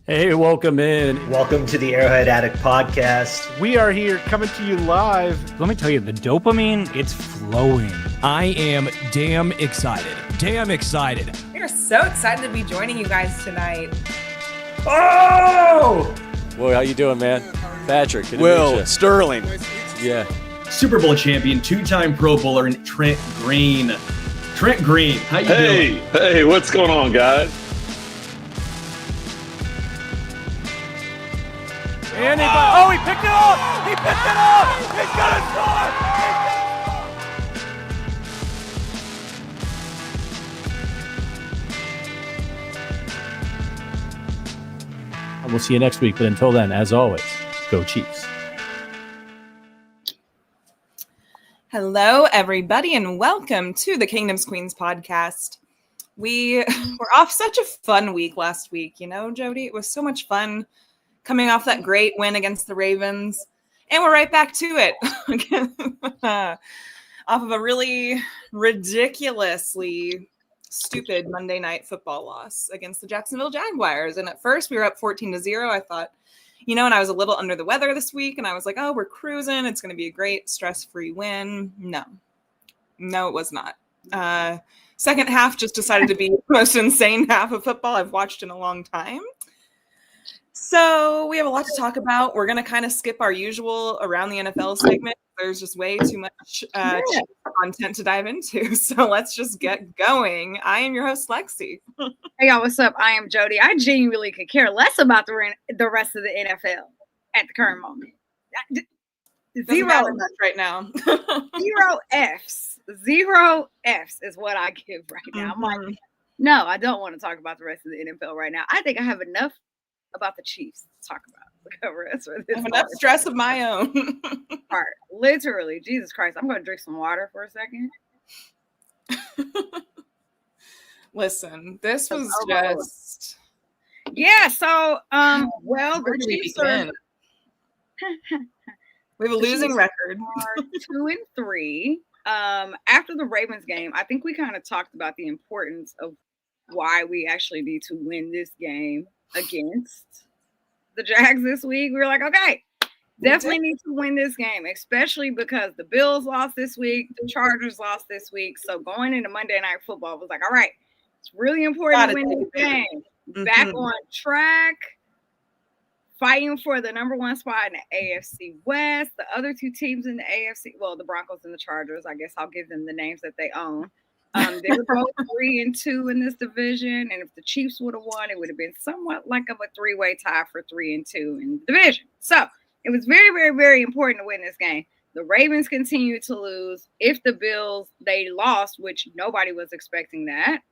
Hey, welcome in. Welcome to the Arrowhead Addict podcast. We are here coming to you live. Let me tell you, the dopamine, it's flowing. I am damn excited. Damn excited. We are so excited to be joining you guys tonight. Oh! Boy, how you doing, man? Patrick, good to meet Will you. Sterling. Yeah. Super Bowl champion, two-time Pro Bowler, and Trent Green. Trent Green, how you doing? Hey, what's going on, guys? And he picked it up! He picked it up! He's gonna score! And we'll see you next week. But until then, as always, go Chiefs. Hello, everybody, and welcome to the Kingdom's Queens podcast. We were off such a fun week last week, you know, Jodi? It was so much fun coming off that great win against the Ravens. And we're right back to it. Off of a really ridiculously stupid Monday Night Football loss against the Jacksonville Jaguars. And at first we were up 14-0. I thought, you know, and I was a little under the weather this week. And I was like, oh, we're cruising. It's going to be a great stress-free win. No, it was not. Second half just decided to be the most insane half of football I've watched in a long time. So we have a lot to talk about. We're going to kind of skip our usual Around the NFL segment. There's just way too much content to dive into. So let's just get going. I am your host, Lexi. Hey, y'all, what's up? I am Jodi. I genuinely could care less about the rest of the NFL at the current moment. Zero right now. Zero Fs. Zero Fs is what I give right now. I'm like, no, I don't want to talk about the rest of the NFL right now. I think I have enough about the Chiefs to talk about. Enough stress of my own. Part. Literally, Jesus Christ. I'm going to drink some water for a second. Listen, this was just... Yeah, so, well, the Chiefs are... We have a losing record. 2-3. After the Ravens game, I think we kind of talked about the importance of why we actually need to win this game against the Jags this week. We were like, okay, definitely need to win this game, especially because the Bills lost this week, the Chargers lost this week. So going into Monday Night Football was like, all right, it's really important to win this game. Back on track, fighting for the number one spot in the AFC West. The other two teams in the AFC, well, the Broncos and the Chargers, I guess I'll give them the names that they own. They were both 3-2 in this division, and if the Chiefs would have won, it would have been somewhat like of a three-way tie for 3-2 in the division. So it was very, very, very important to win this game. The Ravens continued to lose. If the Bills, they lost, which nobody was expecting that.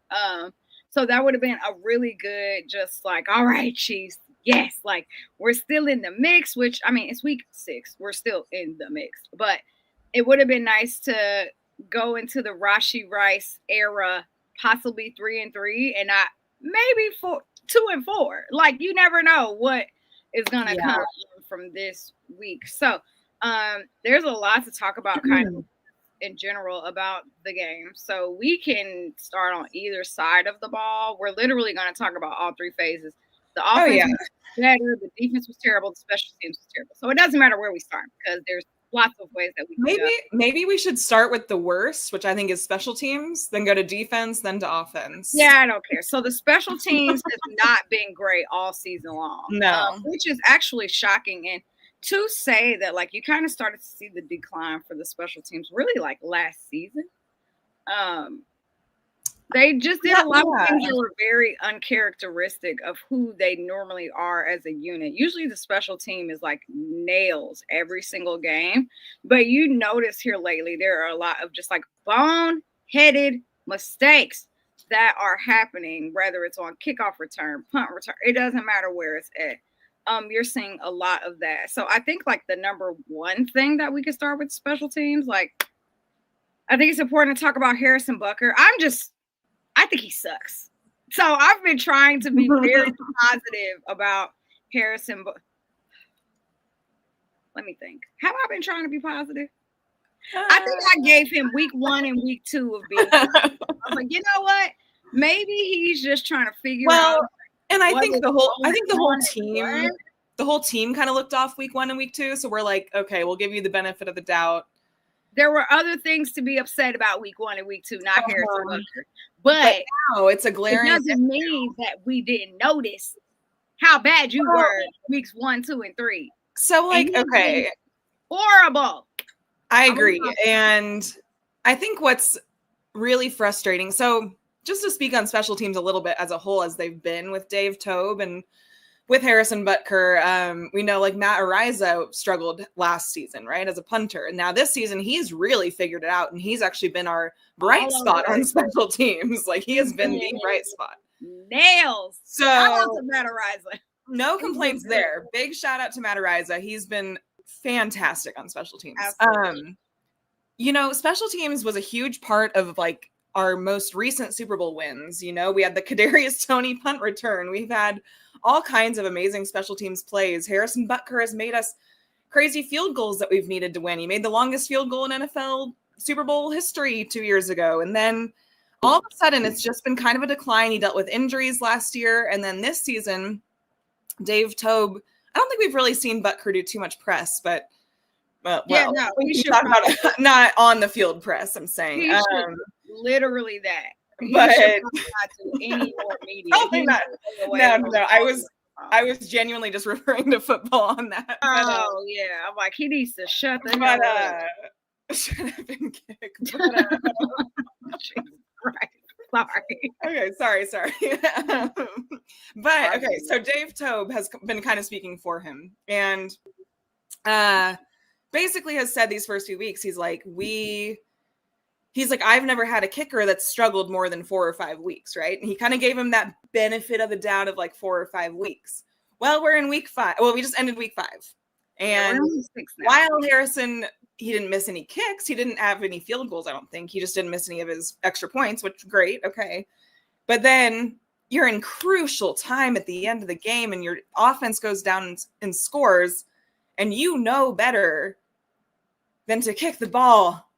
So that would have been a really good, just like, all right, Chiefs, yes, like we're still in the mix, which, I mean, it's week 6. We're still in the mix, but it would have been nice to go into the Rashee Rice era, possibly 3-3, and not maybe 2-4. Like, you never know what is going to come from this week. So there's a lot to talk about kind of in general about the game. So we can start on either side of the ball. We're literally going to talk about all three phases. The offense was better, the defense was terrible, the special teams was terrible. So it doesn't matter where we start because there's lots of ways that we can maybe we should start with the worst, which I think is special teams, then go to defense, then to offense. Yeah, I don't care. So the special teams has not been great all season long. No. Which is actually shocking. And to say that, like, you kind of started to see the decline for the special teams really like last season. They just did a lot of things that were very uncharacteristic of who they normally are as a unit. Usually the special team is like nails every single game. But you notice here lately, there are a lot of just like bone-headed mistakes that are happening, whether it's on kickoff return, punt return. It doesn't matter where it's at. You're seeing a lot of that. So I think like the number one thing that we could start with special teams, like I think it's important to talk about Harrison Butker. I think he sucks. So I've been trying to be very positive about Harrison. Let me think. Have I been trying to be positive? I think I gave him week 1 and week 2 of being. I was like, you know what? Maybe he's just trying to figure out. And I think the whole team kind of looked off week 1 and week 2. So we're like, okay, we'll give you the benefit of the doubt. There were other things to be upset about week 1 and week 2, not Harrison Butker. But now it's a glaring. It doesn't mean that we didn't notice how bad you were weeks 1, 2, and 3. So okay. Horrible. I agree. And I think what's really frustrating. So just to speak on special teams a little bit as a whole, as they've been with Dave Tobe and with Harrison Butker, we know like Matt Ariza struggled last season, right, as a punter. And now this season, he's really figured it out. And he's actually been our bright spot on special teams. Like he has been the bright spot. Nails. So shout out to Matt Ariza. No complaints there. Big shout out to Matt Ariza. He's been fantastic on special teams. Absolutely. Special teams was a huge part of like our most recent Super Bowl wins. We had the Kadarius Toney punt return. We've had all kinds of amazing special teams plays. Harrison Butker has made us crazy field goals that we've needed to win. He made the longest field goal in NFL Super Bowl history 2 years ago. And then all of a sudden, it's just been kind of a decline. He dealt with injuries last year. And then this season, Dave Tobe, I don't think we've really seen Butker do too much press, but we should talk about it. Not on the field press, I'm saying. Literally that. But not do any more media. Probably not. No. I was genuinely just referring to football on that. Oh yeah, I'm like he needs to shut the hell up. Shut up and kick. Sorry. Okay, sorry. But okay, so Dave Tobe has been kind of speaking for him, and basically has said these first few weeks, he's like, I've never had a kicker that's struggled more than 4 or 5 weeks, right? And he kind of gave him that benefit of the doubt of like 4 or 5 weeks. Well, we're in week 5. Well, we just ended week 5. And while Harrison, he didn't miss any kicks, he didn't have any field goals, I don't think. He just didn't miss any of his extra points, which great, okay. But then you're in crucial time at the end of the game and your offense goes down and scores, and you know better than to kick the ball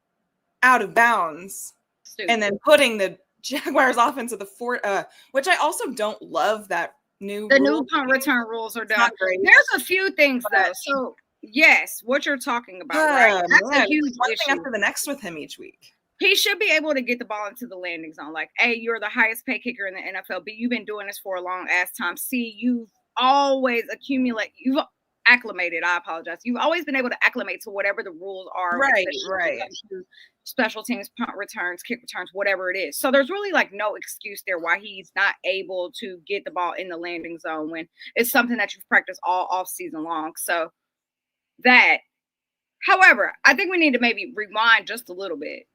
out of bounds. Stupid. And then putting the Jaguars offense at the fort, which I also don't love that new punt return rules are done. There's a few things though. So yes, what you're talking about, right? That's a huge one issue. Thing after the next with him each week. He should be able to get the ball into the landing zone. Like, A, you're the highest paid kicker in the NFL. B, you've been doing this for a long ass time. C, you've always acclimated. I apologize. You've always been able to acclimate to whatever the rules are. Right. Special teams, punt returns, kick returns, whatever it is. So there's really like no excuse there why he's not able to get the ball in the landing zone when it's something that you've practiced all off season long. So that, however, I think we need to maybe rewind just a little bit.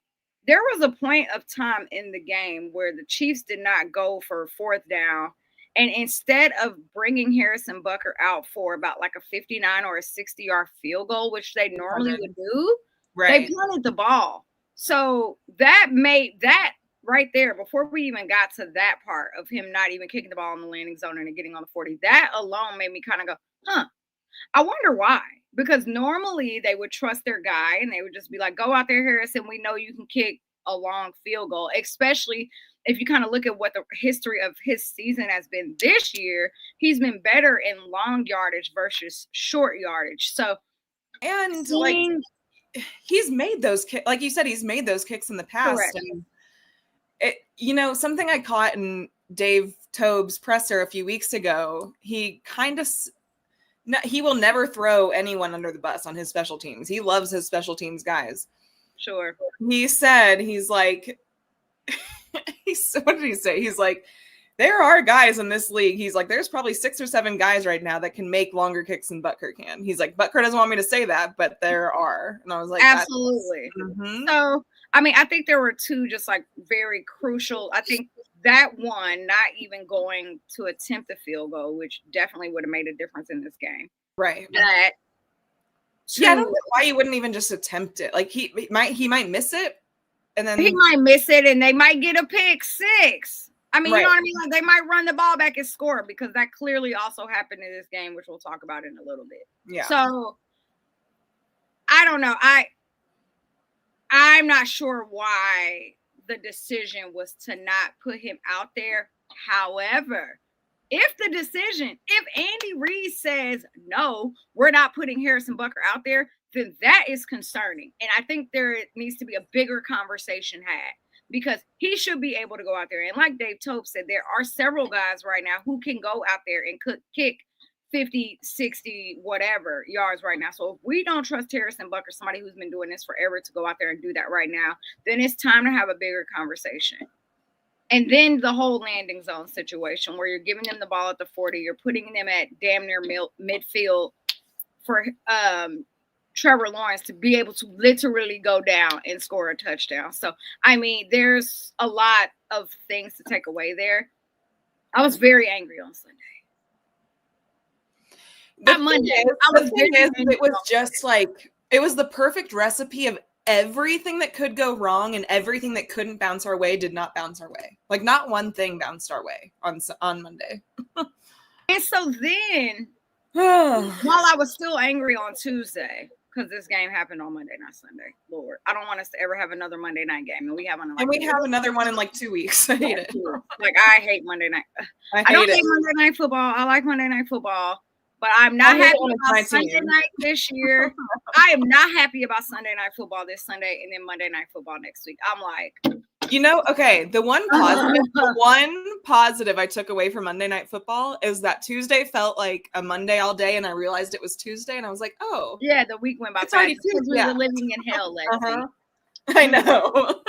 There was a point of time in the game where the Chiefs did not go for 4th down. And instead of bringing Harrison Butker out for about like a 59 or a 60-yard field goal, which they normally would do, they punted the ball. So that made that right there, before we even got to that part of him not even kicking the ball in the landing zone and getting on the 40, that alone made me kind of go, I wonder why. Because normally they would trust their guy and they would just be like, go out there, Harrison. We know you can kick a long field goal, especially if you kind of look at what the history of his season has been this year. He's been better in long yardage versus short yardage. So, and he's made those kicks, like you said, he's made those kicks in the past. Correct. And something I caught in Dave Tobe's presser a few weeks ago, he will never throw anyone under the bus on his special teams. He loves his special teams guys. Sure. He said, he's like, what did he say? He's like, there are guys in this league. He's like, there's probably 6 or 7 guys right now that can make longer kicks than Butker can. He's like, Butker doesn't want me to say that, but there are. And I was like, absolutely. So, I mean, I think there were 2 just like very crucial. I think that one, not even going to attempt a field goal, which definitely would have made a difference in this game. Right. That. I don't know why you wouldn't even just attempt it. Like he might miss it, and then he might miss it, and they might get a pick 6. I mean, you know what I mean? Like they might run the ball back and score, because that clearly also happened in this game, which we'll talk about in a little bit. Yeah. So I don't know. I'm not sure why the decision was to not put him out there. However, if Andy Reid says, no, we're not putting Harrison Butker out there, then that is concerning. And I think there needs to be a bigger conversation had because he should be able to go out there. And like Dave Tope said, there are several guys right now who can go out there and kick 50, 60, whatever yards right now. So if we don't trust Harrison Butker, somebody who's been doing this forever, to go out there and do that right now, then it's time to have a bigger conversation. And then the whole landing zone situation where you're giving them the ball at the 40, you're putting them at damn near midfield for Trevor Lawrence to be able to literally go down and score a touchdown. So, I mean, there's a lot of things to take away there. I was very angry on Sunday. It was just like, it was the perfect recipe of everything that could go wrong and everything that couldn't bounce our way did not bounce our way. Like not one thing bounced our way on Monday. And so then, while I was still angry on Tuesday, because this game happened on Monday, not Sunday. Lord, I don't want us to ever have another Monday night game, and we have one. And we have another one in like 2 weeks. I hate it. Like I hate Monday night. I don't hate Monday Night Football. I like Monday Night Football. But I'm not happy about Sunday night this year. I am not happy about Sunday Night Football this Sunday and then Monday Night Football next week. I'm like, okay, the one positive I took away from Monday Night Football is that Tuesday felt like a Monday all day, and I realized it was Tuesday, and I was like, oh. Yeah, the week went by fast because we were living in hell, Lexi. I know.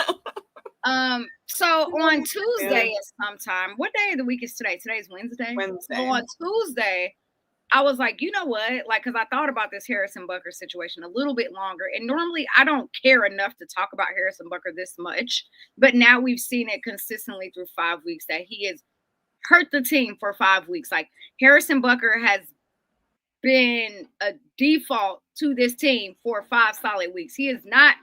So on Tuesday at sometime, what day of the week is today? Today's Wednesday. So on Tuesday, I was like, you know what? Like, because I thought about this Harrison Butker situation a little bit longer. And normally I don't care enough to talk about Harrison Butker this much. But now we've seen it consistently through 5 weeks that he has hurt the team for 5 weeks. Like, Harrison Butker has been a default to this team for 5 solid weeks. He has not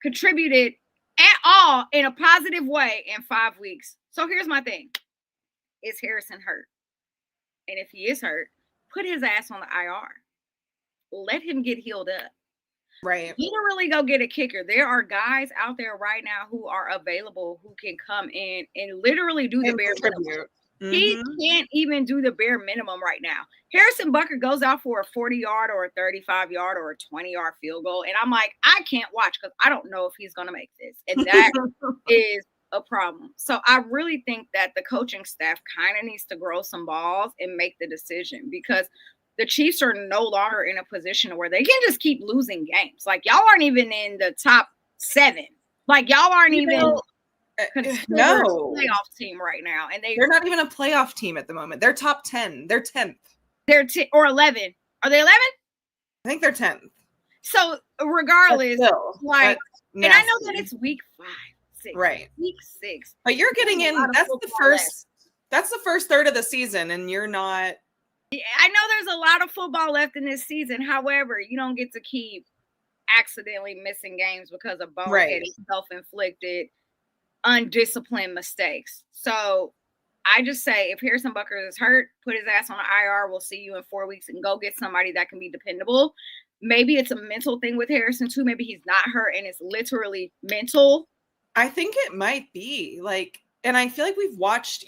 contributed at all in a positive way in 5 weeks. So here's my thing. Is Harrison hurt? And if he is hurt, put his ass on the IR. Let him get healed up. Right. Literally go get a kicker. There are guys out there right now who are available who can come in and literally do the bare minimum. Mm-hmm. He can't even do the bare minimum right now. Harrison Butker goes out for a 40-yard or a 35-yard or a 20-yard field goal. And I'm like, I can't watch because I don't know if he's going to make this. And that is a problem. So I really think that the coaching staff kind of needs to grow some balls and make the decision because the Chiefs are no longer in a position where they can just keep losing games. Like y'all aren't even in the top 7. Like y'all aren't even considered a playoff team right now. And they're not even a playoff team at the moment. They're top 10. They're 10th. They're or 11. Are they 11? I think they're 10th. So regardless, like, and I know that it's week 5. 6. Right. Week 6. But you're getting in. That's the first third of the season, and you're not. I know there's a lot of football left in this season. However, you don't get to keep accidentally missing games because of boneheaded, self-inflicted, undisciplined mistakes. So I just say if Harrison Butker is hurt, put his ass on the IR. We'll see you in 4 weeks and go get somebody that can be dependable. Maybe it's a mental thing with Harrison too. Maybe he's not hurt and it's literally mental. I think it might be like, and I feel like we've watched,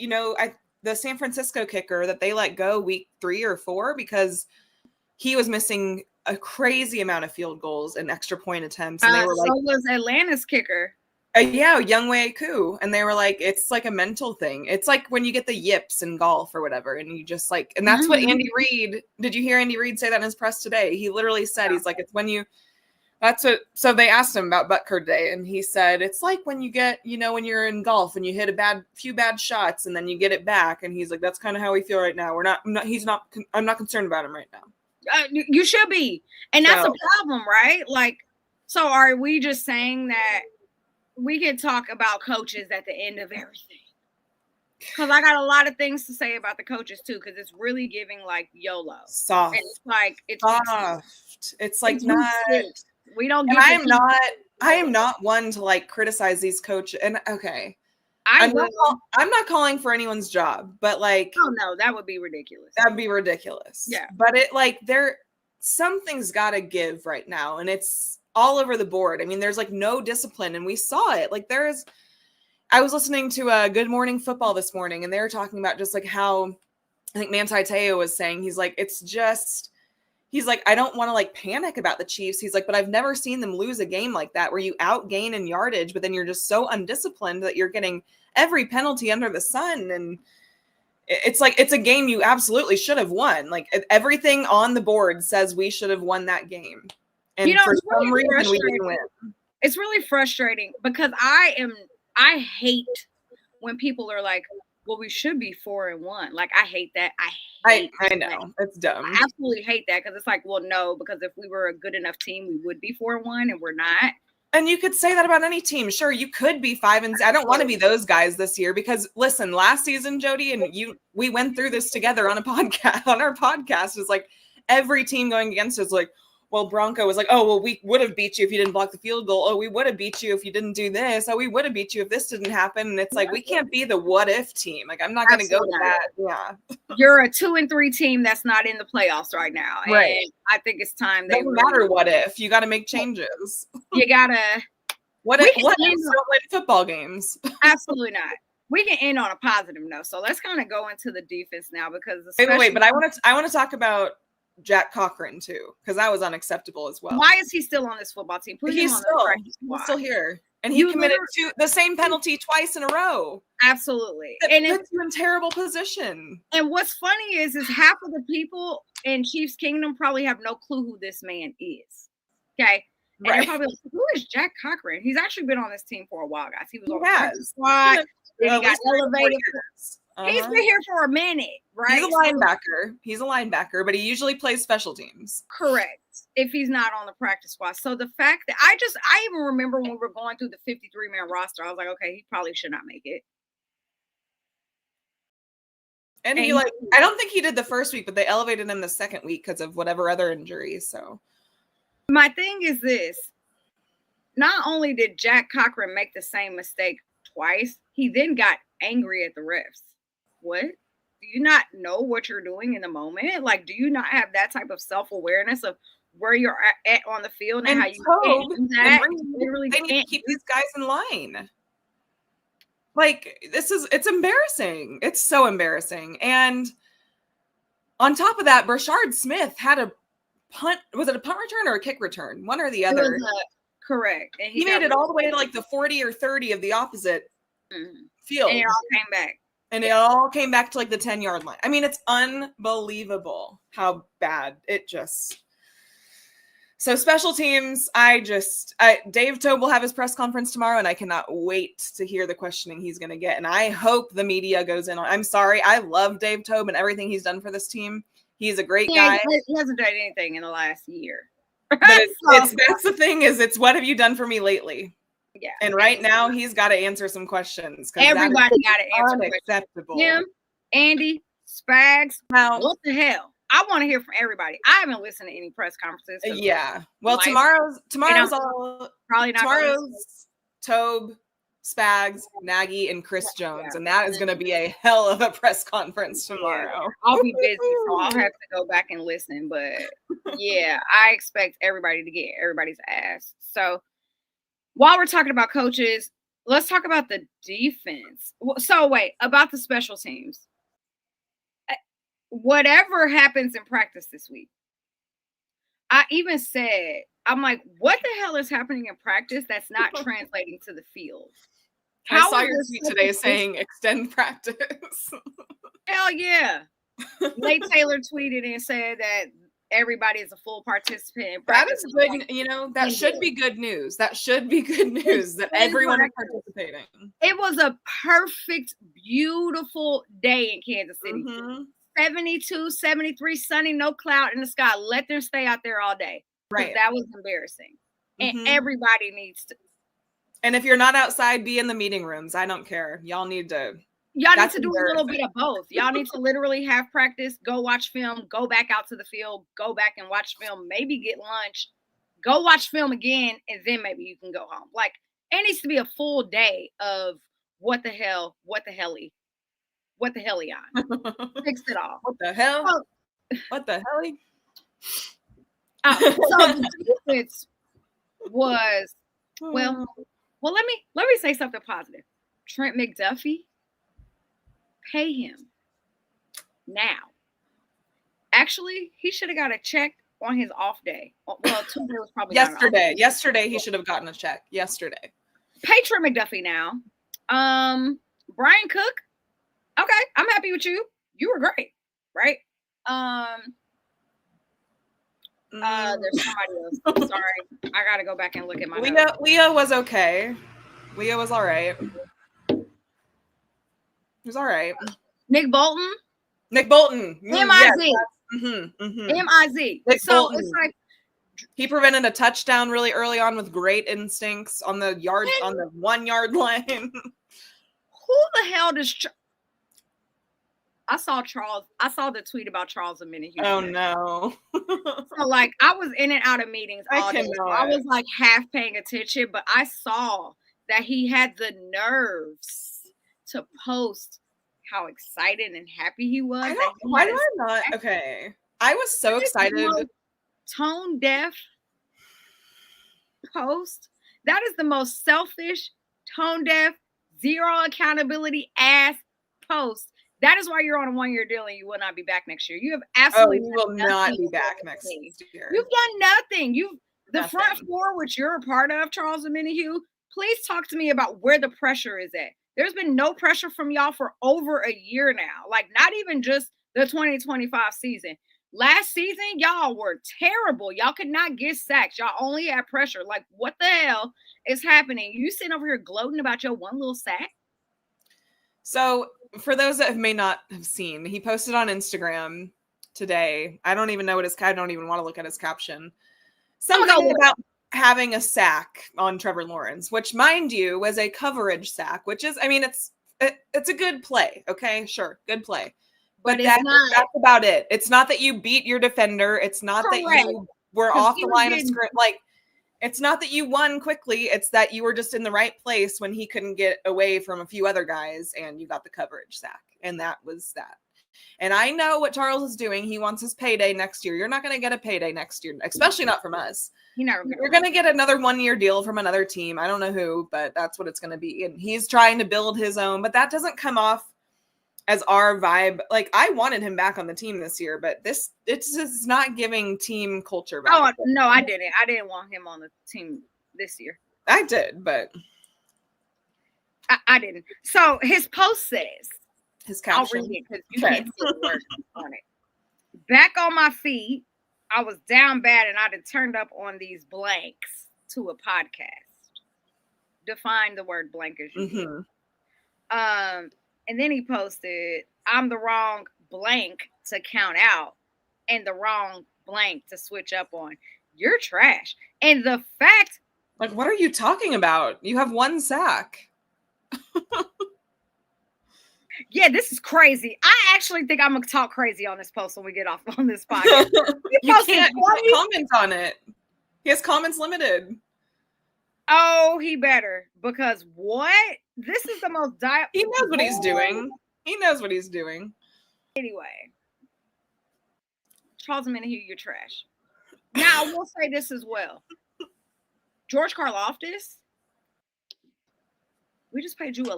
the San Francisco kicker that they let go week 3 or 4 because he was missing a crazy amount of field goals and extra point attempts. And they were so was Atlanta's kicker. Younghoe Koo. And they were like, it's like a mental thing. It's like when you get the yips in golf or whatever. And you just like, and that's what Andy Reid, did you hear Andy Reid say that in his press today? He literally said, he's like, it's when you, so they asked him about Butker Day, and he said, it's like when you get, when you're in golf and you hit few bad shots and then you get it back. And he's like, that's kind of how we feel right now. I'm not concerned about him right now. You should be. And that's a problem, right? Like, so are we just saying that we can talk about coaches at the end of everything? Because I got a lot of things to say about the coaches too, because it's really giving like YOLO. Soft. And it's like, it's soft. It's like not. We don't. And I am not one to like criticize these coaches. And okay, I'm not calling for anyone's job, but like, oh no, that would be ridiculous. That'd be ridiculous. Yeah, but it like something's got to give right now, and it's all over the board. I mean, there's like no discipline, and we saw it. Like I was listening to Good Morning Football this morning, and they were talking about just like how I think Manti Te'o was saying, he's like, I don't want to like panic about the Chiefs. He's like, but I've never seen them lose a game like that where you outgain in yardage, but then you're just so undisciplined that you're getting every penalty under the sun. And it's like, it's a game you absolutely should have won. Like everything on the board says we should have won that game. And for some reason we didn't win. It's really frustrating because I hate when people are like, well, we should be 4-1. Like, I hate that. I know. It's dumb. I absolutely hate that because it's like, well, no, because if we were a good enough team, we would be 4-1 and we're not. And you could say that about any team. Sure, you could be 5-0. I don't want to be those guys this year because listen, last season, Jodi, and we went through this together on a podcast. On our podcast, it's like every team going against us, like, well, Bronco was like, oh, well, we would have beat you if you didn't block the field goal. Oh, we would have beat you if you didn't do this. Oh, we would have beat you if this didn't happen. And it's like, we can't be the what if team. Like, I'm not going to go to that. Yeah. You're a 2-3 team that's not in the playoffs right now. Right. And I think it's time they doesn't matter what if. You got to make changes. You got to. What if don't win football games? Absolutely not. We can end on a positive note. So let's kind of go into the defense now because wait, but I want to talk about Jack Cochran too, because that was unacceptable as well. Why is he still on this football team? He's still here, and he committed to the same penalty twice in a row. Absolutely, and puts you in terrible position. And what's funny is half of the people in Chiefs Kingdom probably have no clue who this man is. Okay, and they're probably like, who is Jack Cochran? He's actually been on this team for a while, guys. He was on the squad. Then he got elevated. He's been here for a minute, right? He's a linebacker, but he usually plays special teams. Correct. If he's not on the practice squad. So the fact that I even remember when we were going through the 53-man roster, I was like, okay, he probably should not make it. And I don't think he did the first week, but they elevated him the second week because of whatever other injuries. So my thing is this. Not only did Jack Cochran make the same mistake twice, he then got angry at the refs. What? Do you not know what you're doing in the moment? Like, do you not have that type of self-awareness of where you're at on the field and how you can't do that? They need to keep these guys in line. Like, it's embarrassing. It's so embarrassing. And on top of that, Brashard Smith had a punt. Was it a punt return or a kick return? One or the other. Correct. And he made it all the way to like the 40 or 30 of the opposite field. And it all came back. And it all came back to like the 10-yard line. I mean, it's unbelievable how bad it just. So special teams, Dave Tobe will have his press conference tomorrow, and I cannot wait to hear the questioning he's going to get. And I hope the media goes in on. I'm sorry, I love Dave Tobe and everything he's done for this team. He's a great guy. He hasn't done anything in the last year. But that's the thing is, it's what have you done for me lately? Yeah. And right now he's got to answer some questions. Everybody got to answer unacceptable. Him, Andy, Spags. Now, what the hell? I want to hear from everybody. I haven't listened to any press conferences. Yeah. Well, tomorrow's probably Tobe, Spags, Nagy, and Chris Jones, and that is going to be a hell of a press conference tomorrow. Yeah. I'll be busy, so I'll have to go back and listen. But yeah, I expect everybody to get everybody's ass. So while we're talking about coaches, let's talk about the defense. So wait, about the special teams. Whatever happens in practice this week, I even said, I'm like, what the hell is happening in practice that's not translating to the field? I saw your tweet today saying extend practice. Hell yeah. Nate Taylor tweeted and said that everybody is a full participant in practice. That is good. That should be good news. That should be good news that everyone is participating. It was a perfect, beautiful day in Kansas City. 72, 73, sunny, no cloud in the sky. Let them stay out there all day. Right. That was embarrassing. And everybody needs to. And if you're not outside, be in the meeting rooms. I don't care. Y'all need to do a little bit of both. Y'all need to literally have practice, go watch film, go back out to the field, go back and watch film, maybe get lunch, go watch film again, and then maybe you can go home. Like, it needs to be a full day of what the hell on. Fix it all. What the hell? What the hell? So the defense was well, let me say something positive. Trent McDuffie, pay him. Now, actually, he should have got a check on his off day. Well, Tuesday was probably yesterday. Yesterday, he should have gotten a check. Yesterday. Pay Trey McDuffie now. Brian Cook. Okay, I'm happy with you. You were great, right? There's somebody else. Sorry, I gotta go back and look at my notes. Leah was okay. Leah was all right. He was all right. Nick Bolton. M-I-Z. M-I-Z. So Bolton. it's like he prevented a touchdown really early on with great instincts on the 1 yard line. Who the hell does I saw the tweet about Charles a minute ago. Oh no. So like I was in and out of meetings all day. So I was like half paying attention, but I saw that he had the nerves to post how excited and happy he was. Why do I not? Okay. I was so excited. Tone deaf post. That is the most selfish, tone deaf, zero accountability ass post. That is why you're on a 1-year deal and you will not be back next year. You have absolutely you will not be back next year. You've done nothing. The front four, which you're a part of, Charles and Minihue, please talk to me about where the pressure is at. There's been no pressure from y'all for over a year now. Like, not even just the 2025 season. Last season, y'all were terrible. Y'all could not get sacks. Y'all only had pressure. Like, what the hell is happening? You sitting over here gloating about your one little sack? So, for those that may not have seen, he posted on Instagram today. I don't even know what I don't even want to look at his caption. Something about having a sack on Trevor Lawrence, which, mind you, was a coverage sack, which is, I mean, it's a good play. Okay, sure, good play. But that's about it. It's not that you beat your defender. It's not that you were off the line of script. Like, it's not that you won quickly. It's that you were just in the right place when he couldn't get away from a few other guys and you got the coverage sack. And that was that. And I know what Charles is doing. He wants his payday next year. You're not going to get a payday next year, especially not from us. You're going to get another 1-year deal from another team. I don't know who, but that's what it's going to be. And he's trying to build his own, but that doesn't come off as our vibe. Like, I wanted him back on the team this year, but it's just not giving team culture vibe. Oh, no, I didn't. I didn't want him on the team this year. I did, but I didn't. So his post says, his caption. I'll read it because you can't see the words on it. Back on my feet, I was down bad and I'd have turned up on these blanks to a podcast. Define the word blank as you will. And then he posted, I'm the wrong blank to count out and the wrong blank to switch up on. You're trash. And the fact... Like, what are you talking about? You have one sack. Yeah, this is crazy. I actually think I'm going to talk crazy on this post when we get off on this podcast. You can't comment on it. He has comments limited. Oh, he better. Because what? This is the most He knows what he's doing. He knows what he's doing. Anyway. Charles Minihue, you're trash. Now, I will say this as well. George Karlaftis, we just paid you a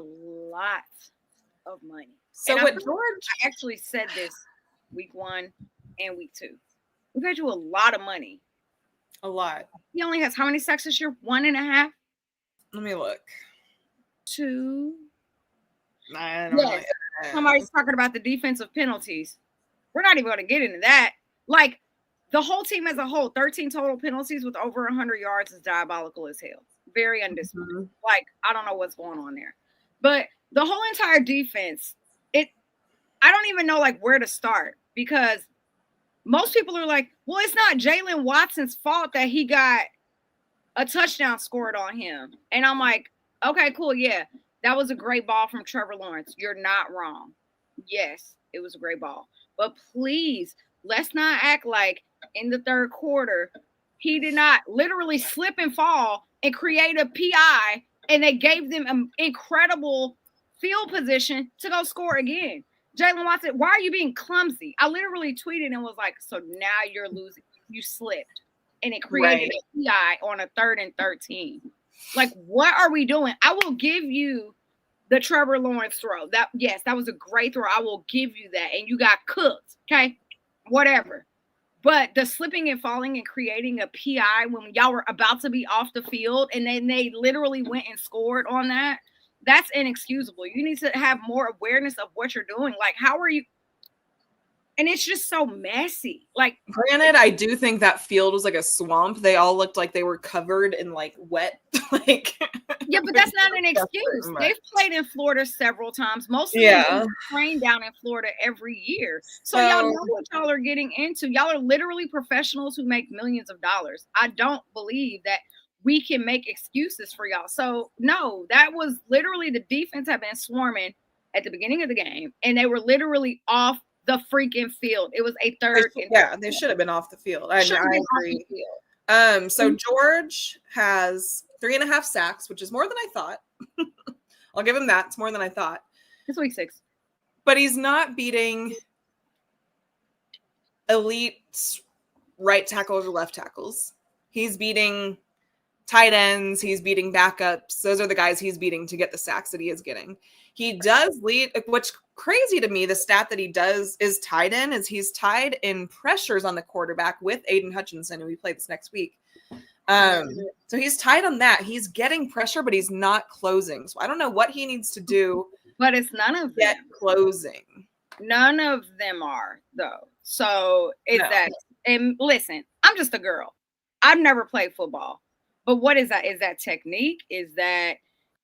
lot of money. So what George... I actually said this week 1 and week 2. We paid you a lot of money. A lot. He only has how many sacks this year? 1.5? Let me look. 2. I don't know. Somebody's talking about the defensive penalties. We're not even going to get into that. Like, the whole team as a whole, 13 total penalties with over 100 yards is diabolical as hell. Very undisciplined. Like, I don't know what's going on there. But the whole entire defense, I don't even know, like, where to start. Because most people are like, well, it's not Jalen Watson's fault that he got a touchdown scored on him. And I'm like, okay, cool, yeah. That was a great ball from Trevor Lawrence. You're not wrong. Yes, it was a great ball. But please, let's not act like in the third quarter, he did not literally slip and fall and create a PI, and they gave them an incredible field position to go score again. Jalen Watson, why are you being clumsy? I literally tweeted and was like, so now you're losing. You slipped. And it created a PI on a 3rd and 13. Like, what are we doing? I will give you the Trevor Lawrence throw. That was a great throw. I will give you that. And you got cooked. Okay. Whatever. But the slipping and falling and creating a PI when y'all were about to be off the field and then they literally went and scored on that, that's inexcusable. You need to have more awareness of what you're doing. Like, how are you? And it's just so messy. Like, granted, I do think that field was like a swamp. They all looked like they were covered in like wet, like. Yeah, but that's not an excuse. They've played in Florida several times. Most of them train down in Florida every year. So y'all know what y'all are getting into. Y'all are literally professionals who make millions of dollars. I don't believe that we can make excuses for y'all. So no, that was literally the defense had been swarming at the beginning of the game, and they were literally off the freaking field. It was a third. They should have been off the field. I agree. So George has 3.5 sacks, which is more than I thought. I'll give him that. It's more than I thought. It's week 6. But he's not beating elite right tackles or left tackles. He's beating tight ends. He's beating backups. Those are the guys he's beating to get the sacks that he is getting. He does lead, which crazy to me, the stat that he does is tied in, is he's tied in pressures on the quarterback with Aiden Hutchinson, who we play this next week. So he's tied on that. He's getting pressure, but he's not closing. So I don't know what he needs to do. But it's none of them closing. None of them are, though. So it's that. And listen, I'm just a girl. I've never played football. But what is that? Is that technique? Is that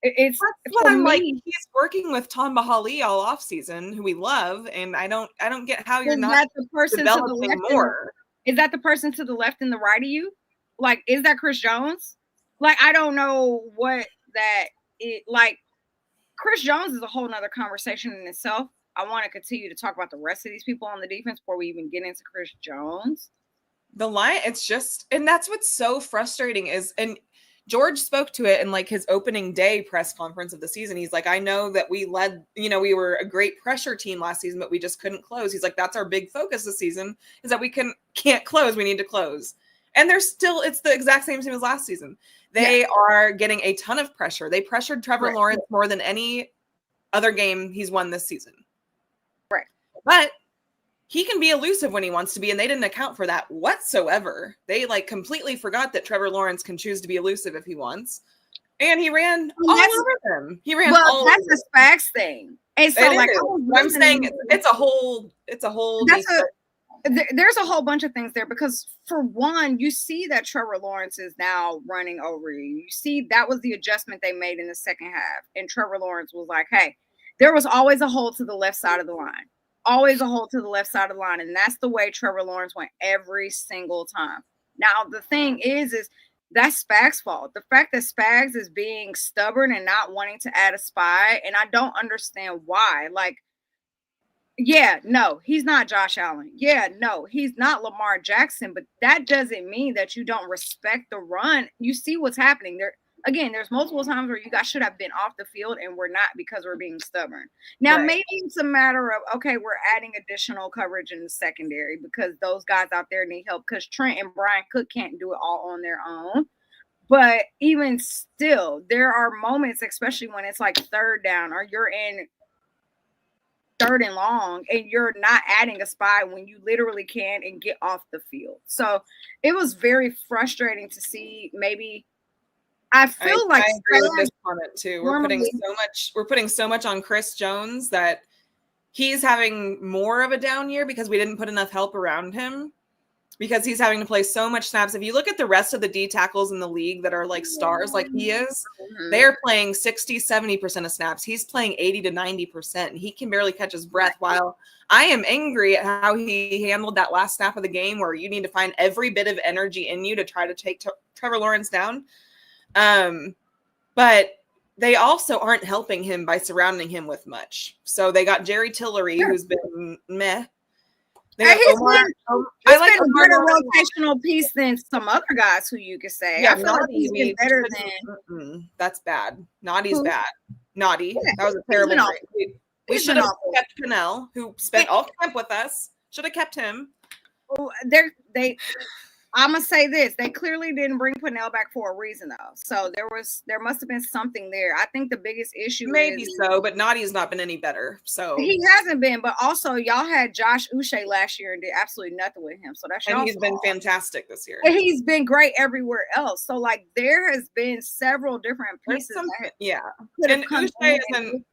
it's what I'm like? He's working with Tom Bahali all off season, who we love, and I don't get how you're not the person developing more. Is that the person to the left and the right of you? Like, is that Chris Jones? Like, I don't know what that is. Like, Chris Jones is a whole nother conversation in itself. I want to continue to talk about the rest of these people on the defense before we even get into Chris Jones. The line, it's just, and that's what's so frustrating is, and George spoke to it in like his opening day press conference of the season. He's like, I know that we led, we were a great pressure team last season, but we just couldn't close. He's like, that's our big focus this season, is that we can't close. We need to close. And it's the exact same team as last season. They are getting a ton of pressure. They pressured Trevor Lawrence more than any other game he's won this season. Right. But he can be elusive when he wants to be, and they didn't account for that whatsoever. They like completely forgot that Trevor Lawrence can choose to be elusive if he wants. And he ran all over them. He ran all over them. That's a Spags thing. And so I'm saying it's a whole there's a whole bunch of things there, because for one, you see that Trevor Lawrence is now running over you. You see that was the adjustment they made in the second half. And Trevor Lawrence was like, hey, there was always a hole to the left side of the line. Always a hole to the left side of the line. And that's the way Trevor Lawrence went every single time. Now, the thing is that's Spags' fault. The fact that Spags is being stubborn and not wanting to add a spy, and I don't understand why. Like, no, he's not Josh Allen. No, he's not Lamar Jackson, but that doesn't mean that you don't respect the run. You see what's happening there. Again, there's multiple times where you guys should have been off the field and we're not because we're being stubborn. Now, maybe it's a matter of, okay, we're adding additional coverage in the secondary because those guys out there need help, because Trent and Brian Cook can't do it all on their own. But even still, there are moments, especially when it's like third down or you're in third and long and you're not adding a spy when you literally can and get off the field. So it was very frustrating to see. Maybe I agree with this comment too. We're putting so much on Chris Jones that he's having more of a down year because we didn't put enough help around him, because he's having to play so much snaps. If you look at the rest of the D tackles in the league that are like stars like he is, they're playing 60-70% of snaps. He's playing 80 to 90%, and he can barely catch his breath. While I am angry at how he handled that last snap of the game, where you need to find every bit of energy in you to try to take Trevor Lawrence down. But they also aren't helping him by surrounding him with much. So they got Jerry Tillery, who's been meh. He's been a better rotational piece than some other guys who you could say. I feel like he's been better than. That's bad. Naughty's bad. Naughty. Yeah, that was a terrible trade. We should have kept Pinnell, who spent all camp with us. Should have kept him. Well, I'm gonna say this: they clearly didn't bring Pernell back for a reason, though. So there must have been something there. I think the biggest issue Maybe is so, but Nadi's not been any better. So he hasn't been. But also, y'all had Josh Uche last year and did absolutely nothing with him. So that's and y'all's he's been fault. fantastic this year. And he's been great everywhere else. So like there has been several different pieces. Yeah, and Uche isn't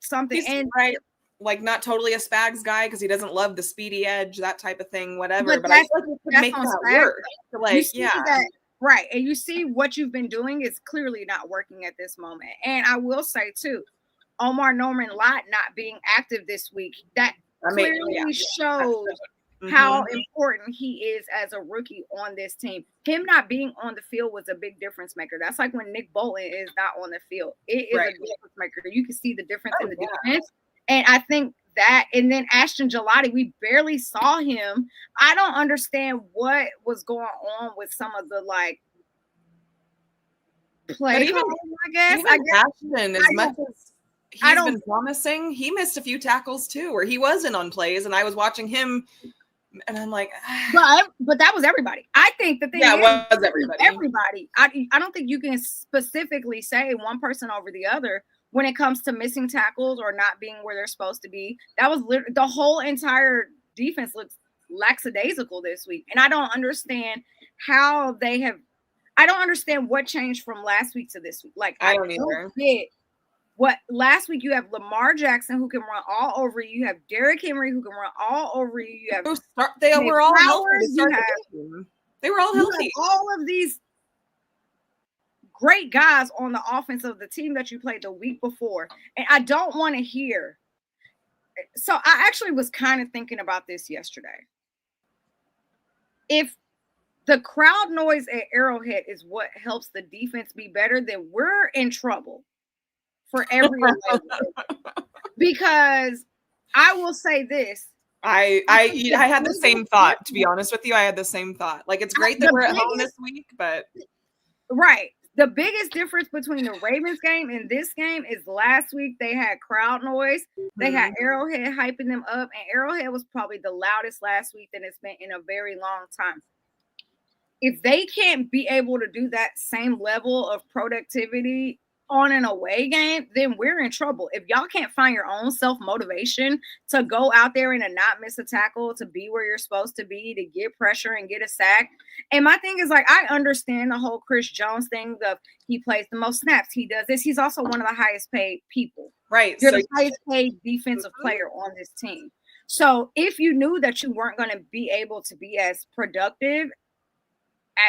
something. He's and right. Like not totally a Spags guy because he doesn't love the speedy edge, that type of thing, whatever. But I feel like we could make that work. Like, right. And you see what you've been doing is clearly not working at this moment. And I will say too, Omar Norman Lott not being active this week, that clearly shows how important he is as a rookie on this team. Him not being on the field was a big difference maker. That's like when Nick Bolton is not on the field. It is a difference maker. You can see the difference in the defense. And I think that, and then Ashton Gelati, we barely saw him. I don't understand what was going on with some of the like play calling, I guess. Ashton, as much as he's been promising, he missed a few tackles too, where he wasn't on plays, and I was watching him, and I'm like, but that was everybody. I think that it was everybody. Everybody. I don't think you can specifically say one person over the other. When it comes to missing tackles or not being where they're supposed to be, that was the whole entire defense looks lackadaisical this week. And I don't understand how they have. I don't understand what changed from last week to this week. Like I don't either. Get what last week you have Lamar Jackson who can run all over you. You have Derrick Henry who can run all over you. You have they were all healthy. They were all healthy. All of these great guys on the offense of the team that you played the week before. And I don't want to hear. So I actually was kind of thinking about this yesterday. If the crowd noise at Arrowhead is what helps the defense be better, then we're in trouble for every because I will say this. I had the same thought, to be honest with you. I had the same thought. Like, it's great that we're at home this week, but right. The biggest difference between the Ravens game and this game is last week they had crowd noise. They had Arrowhead hyping them up, and Arrowhead was probably the loudest last week that it's been in a very long time. If they can't be able to do that same level of productivity on an away game, then we're in trouble. If y'all can't find your own self-motivation to go out there and to not miss a tackle, to be where you're supposed to be, to get pressure and get a sack. And my thing is, like, I understand the whole Chris Jones thing of he plays the most snaps. He does this. He's also one of the highest paid people. Right. You're the highest paid defensive player on this team. So if you knew that you weren't going to be able to be as productive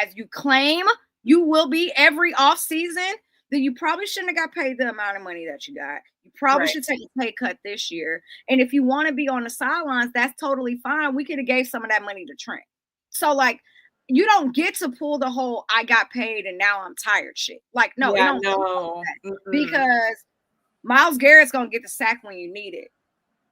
as you claim you will be every offseason, then you probably shouldn't have got paid the amount of money that you got. You probably should take a pay cut this year. And if you want to be on the sidelines, that's totally fine. We could have gave some of that money to Trent. So, like, you don't get to pull the whole I got paid and now I'm tired shit. Like, no, because Myles Garrett's going to get the sack when you need it.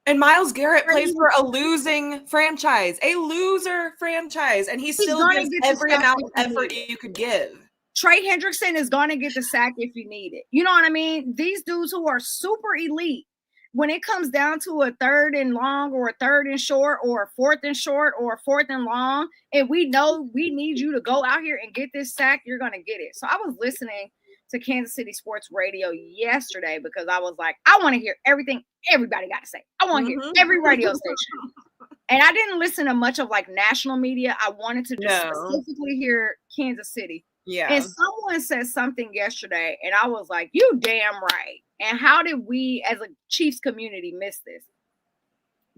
And Myles Garrett plays for a losing franchise, a loser franchise, and he still gives every amount of effort you could give. Trey Hendrickson is going to get the sack if you need it. You know what I mean? These dudes who are super elite, when it comes down to a 3rd and long or a 3rd and short or a 4th and short or a 4th and long, and we know we need you to go out here and get this sack, you're going to get it. So I was listening to Kansas City Sports Radio yesterday because I was like, I want to hear everything everybody got to say. I want to hear every radio station. And I didn't listen to much of like national media. I wanted to just specifically hear Kansas City. Yeah. And someone said something yesterday, and I was like, you damn right. And how did we as a Chiefs community miss this?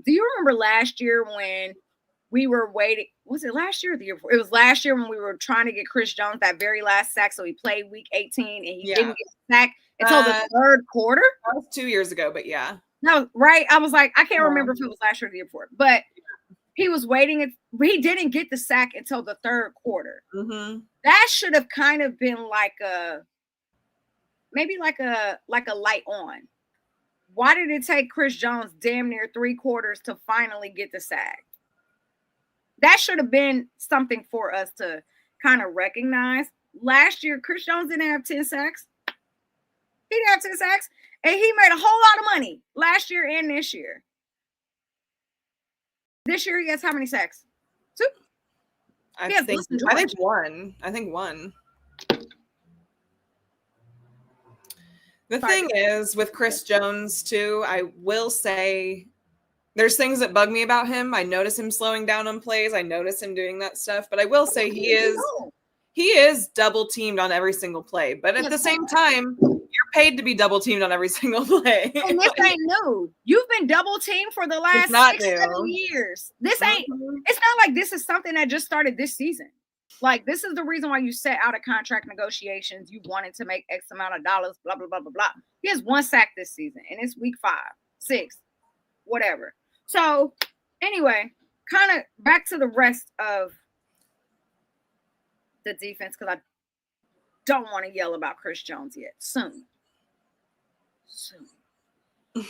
Do you remember last year when we were waiting? Was it last year or the year before? It was last year when we were trying to get Chris Jones that very last sack. So he played week 18 and he didn't get sacked until the 3rd quarter. That was 2 years ago, but yeah. No, right. I was like, I can't remember if it was last year or the year before, but he was waiting. He didn't get the sack until the 3rd quarter. That should have kind of been like maybe like a light on. Why did it take Chris Jones damn near 3 quarters to finally get the sack? That should have been something for us to kind of recognize. Last year, Chris Jones didn't have 10 sacks. He didn't have 10 sacks, and he made a whole lot of money last year and this year. This year, he has how many sacks? 2. I Yes, think listen, George. one. I think one. The thing is, with Chris Jones, too, I will say there's things that bug me about him. I notice him slowing down on plays. I notice him doing that stuff. But I will say he is double teamed on every single play. But at the same time, you're paid to be double teamed on every single play. And this ain't new. You've been double teamed for the last 6-7 years. This ain't. It's not like this is something that just started this season. Like, this is the reason why you set out of contract negotiations. You wanted to make X amount of dollars, blah, blah, blah, blah, blah. He has 1 sack this season, and it's week 5, 6, whatever. So, anyway, kind of back to the rest of the defense, because I don't want to yell about Chris Jones yet. Soon. The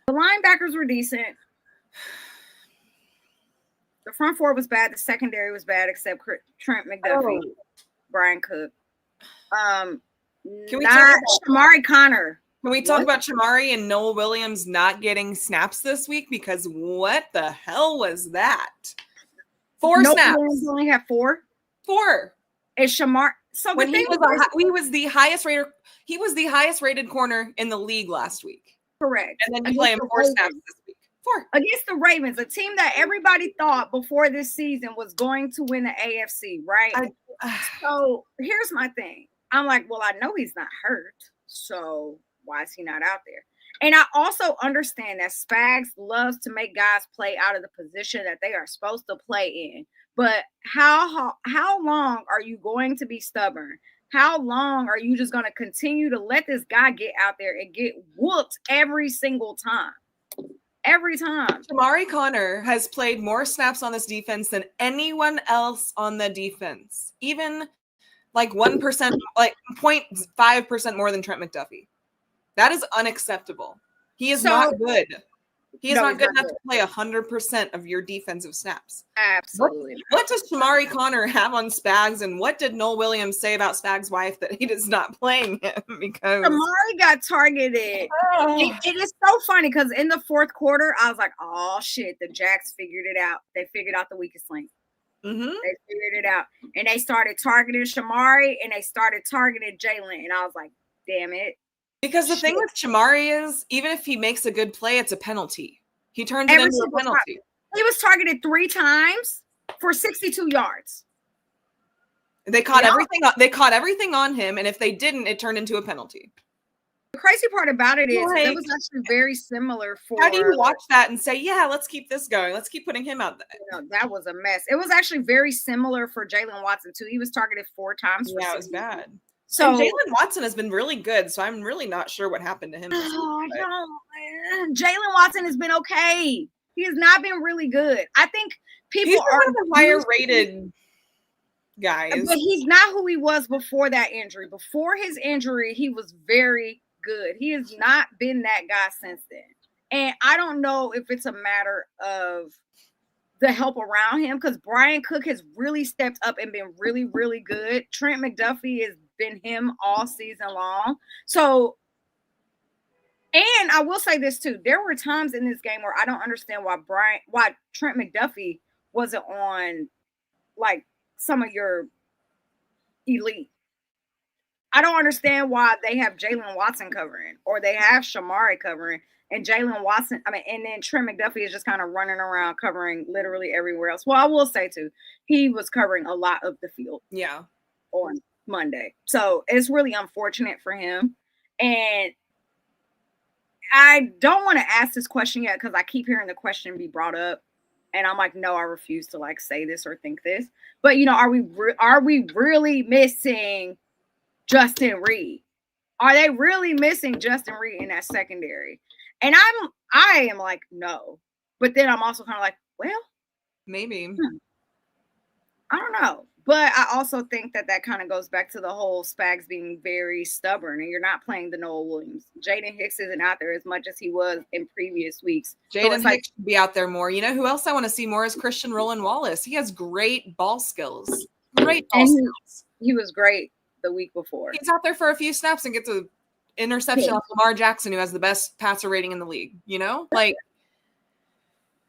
linebackers were decent. The front four was bad. The secondary was bad, except Trent McDuffie, Brian Cook. Can we talk about Shamari Connor? Can we talk about Shamari and Noel Williams not getting snaps this week? Because what the hell was that? 4 snaps. Williams only had 4. 4. Is Shamari? So when he was the highest rated corner in the league last week. Correct. And then you play him 4 snaps this week. 4 against the Ravens, a team that everybody thought before this season was going to win the AFC, right? So here's my thing. I'm like, well, I know he's not hurt, so why is he not out there? And I also understand that Spags loves to make guys play out of the position that they are supposed to play in. But how long are you going to be stubborn? How long are you just going to continue to let this guy get out there and get whooped every single time? Every time. Shamari Connor has played more snaps on this defense than anyone else on the defense. Even like 1%, like 0.5% more than Trent McDuffie. That is unacceptable. He is not good. He is not good enough to play 100% of your defensive snaps. Absolutely. What does Shamari Connor have on Spags, and what did Noel Williams say about Spags' wife that he is not playing him? Because Shamari got targeted. It is so funny because in the 4th quarter, I was like, oh shit, the Jacks figured it out. They figured out the weakest link. Mm-hmm. They figured it out. And they started targeting Shamari and they started targeting Jalen. And I was like, damn it. Because the thing with Shamari is, even if he makes a good play, it's a penalty. He turns it into a penalty. He was targeted 3 times for 62 yards. They caught everything. They caught everything on him, and if they didn't, it turned into a penalty. The crazy part about it is it was actually very similar for. How do you watch that and say, yeah, let's keep this going. Let's keep putting him out there. You know, that was a mess. It was actually very similar for Jalen Watson, too. He was targeted 4 times. Yeah, it was bad. So Jalen Watson has been really good, so I'm really not sure what happened to him. Jalen Watson has been okay. He has not been really good. I think people are one of the higher rated guys. But he's not who he was before that injury. Before his injury, he was very good. He has not been that guy since then. And I don't know if it's a matter of the help around him, because Brian Cook has really stepped up and been really, really good. Trent McDuffie has been him all season long. So, and I will say this too. There were times in this game where I don't understand why Trent McDuffie wasn't on like some of your elite. I don't understand why they have Jalen Watson covering or they have Shamari covering and Jalen Watson. And then Trent McDuffie is just kind of running around covering literally everywhere else. Well, I will say too, he was covering a lot of the field. Yeah. On Monday. So it's really unfortunate for him. And I don't want to ask this question yet because I keep hearing the question be brought up. And I'm like, no, I refuse to like say this or think this. But, you know, are we really missing Justin Reed? Are they really missing Justin Reed in that secondary? And I am like, no. But then I'm also kind of like, well, maybe. I don't know. But I also think that kind of goes back to the whole Spags being very stubborn and you're not playing the Noel Williams. Jaden Hicks isn't out there as much as he was in previous weeks. Jaden Hicks should be out there more. You know who else I want to see more is Christian Roland Wallace. He has great ball skills. Great ball skills. He was great the week before. He's out there for a few snaps and gets an interception off Lamar Jackson, who has the best passer rating in the league. You know? Like,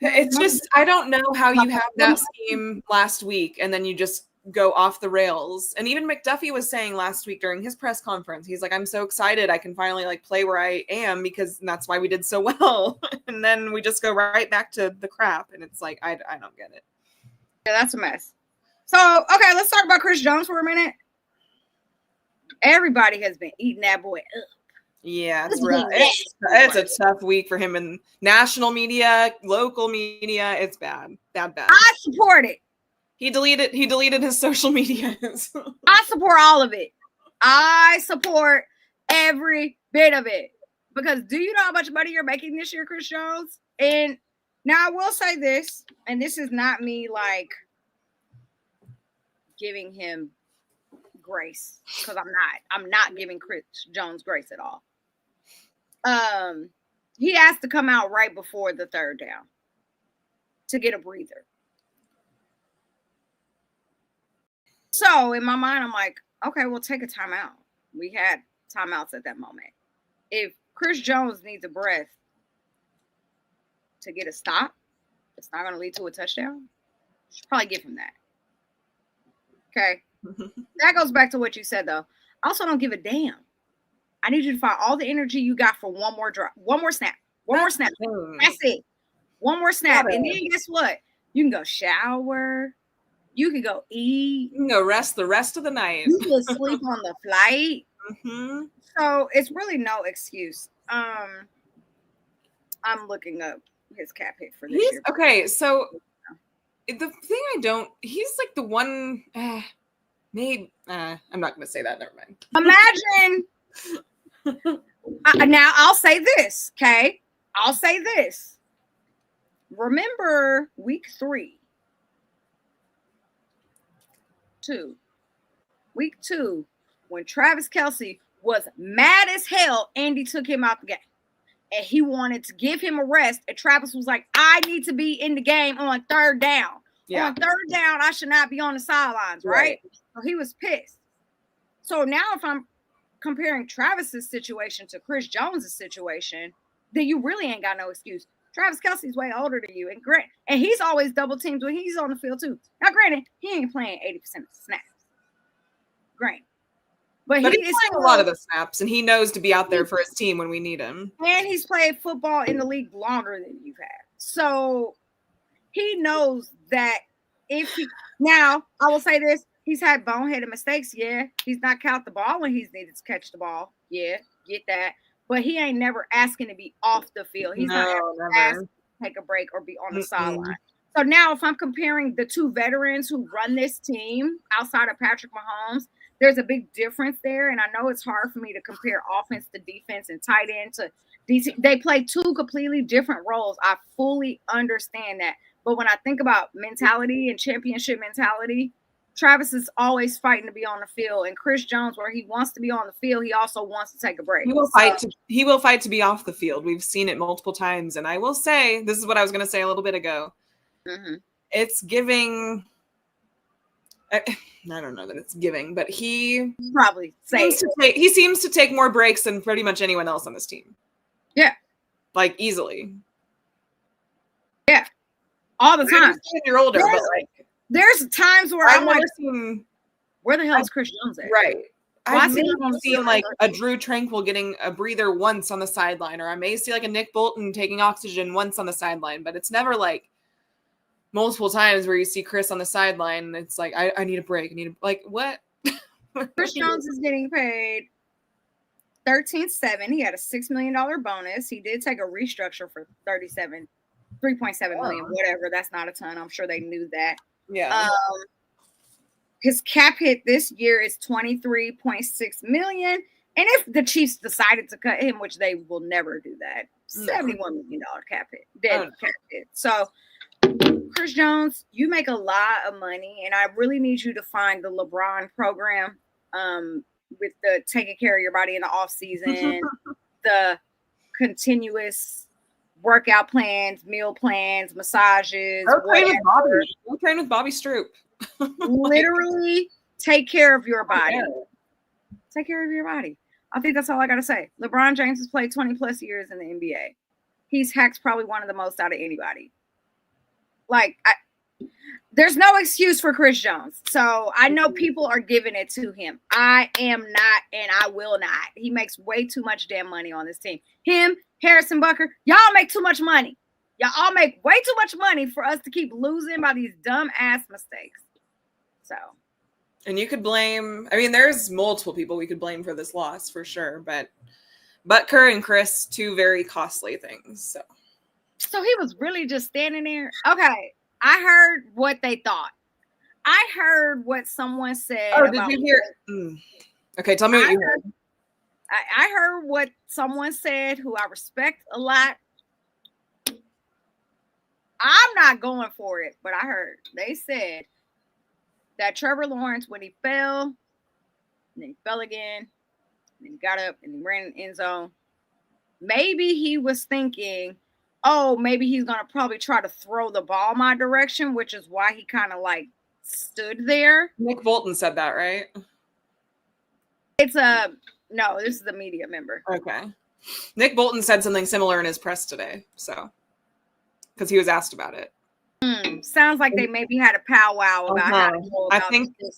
It's just, I don't know how you have that scheme last week and then you just go off the rails. And even McDuffie was saying last week during his press conference, he's like, I'm so excited I can finally like play where I am because that's why we did so well. And then we just go right back to the crap. And it's like, I don't get it. Yeah, that's a mess. So, okay, let's talk about Chris Jones for a minute. Everybody has been eating that boy up. Yeah, it's rough. It's a tough week for him in national media, local media. It's bad. Bad. I support it. He deleted his social medias. I support all of it. I support every bit of it. Because do you know how much money you're making this year, Chris Jones? And now I will say this, and this is not me like giving him grace, because I'm not giving Chris Jones grace at all. He has to come out right before the third down to get a breather. So in my mind, I'm like, okay, we'll take a timeout. We had timeouts at that moment. If Chris Jones needs a breath to get a stop, it's not going to lead to a touchdown. Should probably give him that. Okay. That goes back to what you said, though. I also don't give a damn. I need you to find all the energy you got for one more drop, one more snap, one more snap. That's it. One more snap. And then guess what? You can go shower. You can go eat. You can go rest the rest of the night. You can sleep on the flight. Mm-hmm. So it's really no excuse. I'm looking up his cap hit for this year. Okay, so the thing he's like the one, maybe, I'm not going to say that. Never mind. Imagine. Now I'll say this, okay? I'll say this. Remember week 2, when Travis Kelce was mad as hell, Andy took him out the game. And he wanted to give him a rest. And Travis was like, I need to be in the game on third down. Yeah. On third down, I should not be on the sidelines, right? So he was pissed. So now if I'm comparing Travis's situation to Chris Jones's situation, then you really ain't got no excuse. Travis Kelce's way older than you. And he's always double teamed when he's on the field too. Now, granted, he ain't playing 80% of the snaps. Granted. But he's playing a lot of the snaps, and he knows to be out there for his team when we need him. And he's played football in the league longer than you've had. So he knows that now, I will say this, he's had boneheaded mistakes, yeah. He's not count the ball when he's needed to catch the ball. Yeah, get that. But he ain't never asking to be off the field. He's not ever asking to take a break or be on the sideline. So now if I'm comparing the two veterans who run this team outside of Patrick Mahomes, there's a big difference there. And I know it's hard for me to compare offense to defense and tight end to DC. They play two completely different roles. I fully understand that. But when I think about mentality and championship mentality, Travis is always fighting to be on the field. And Chris Jones, where he wants to be on the field, he also wants to take a break. He will fight to be off the field. We've seen it multiple times. And I will say, this is what I was going to say a little bit ago. Mm-hmm. It's giving... I don't know that it's giving, but he seems to take more breaks than pretty much anyone else on this team. Yeah. Like easily. Yeah. All the time. You're older, but like there's times where I'm like, where the hell is Chris Jones at? Right. I may see like a Drew Tranquil getting a breather once on the sideline, or I may see like a Nick Bolton taking oxygen once on the sideline, but it's never like multiple times where you see Chris on the sideline and it's like, I need a break. Like, what? Chris Jones is getting paid $13.7. He had a $6 million bonus. He did take a restructure for $3.7 million, whatever. That's not a ton. I'm sure they knew that. Yeah. His cap hit this year is $23.6 million. And if the Chiefs decided to cut him, which they will never do that, $71 million cap hit. So Chris Jones, you make a lot of money, and I really need you to find the LeBron program with the taking care of your body in the off season, the continuous workout plans, meal plans, massages. Go train with Bobby Stroop. Literally take care of your body. Take care of your body. I think that's all I got to say. LeBron James has played 20 plus years in the NBA. He's hacked probably one of the most out of anybody. Like, there's no excuse for Chris Jones. So I know people are giving it to him. I am not, and I will not. He makes way too much damn money on this team. Him, Harrison Butker, y'all make too much money. Y'all all make way too much money for us to keep losing by these dumb ass mistakes. So. And you could blame, I mean, there's multiple people we could blame for this loss for sure, but Butker and Chris, two very costly things. So he was really just standing there. Okay. I heard what they thought. I heard what someone said. Oh, did you hear? Okay, tell me what you heard. I heard what someone said who I respect a lot. I'm not going for it, but I heard they said that Trevor Lawrence, when he fell, and then he fell again, and then he got up and he ran in the end zone, maybe he was thinking, oh, maybe he's going to probably try to throw the ball my direction, which is why he kind of like stood there. Nick Bolton said that, right? No, this is the media member. Okay. Nick Bolton said something similar in his press today, so, because he was asked about it. Sounds like they maybe had a powwow about how to go about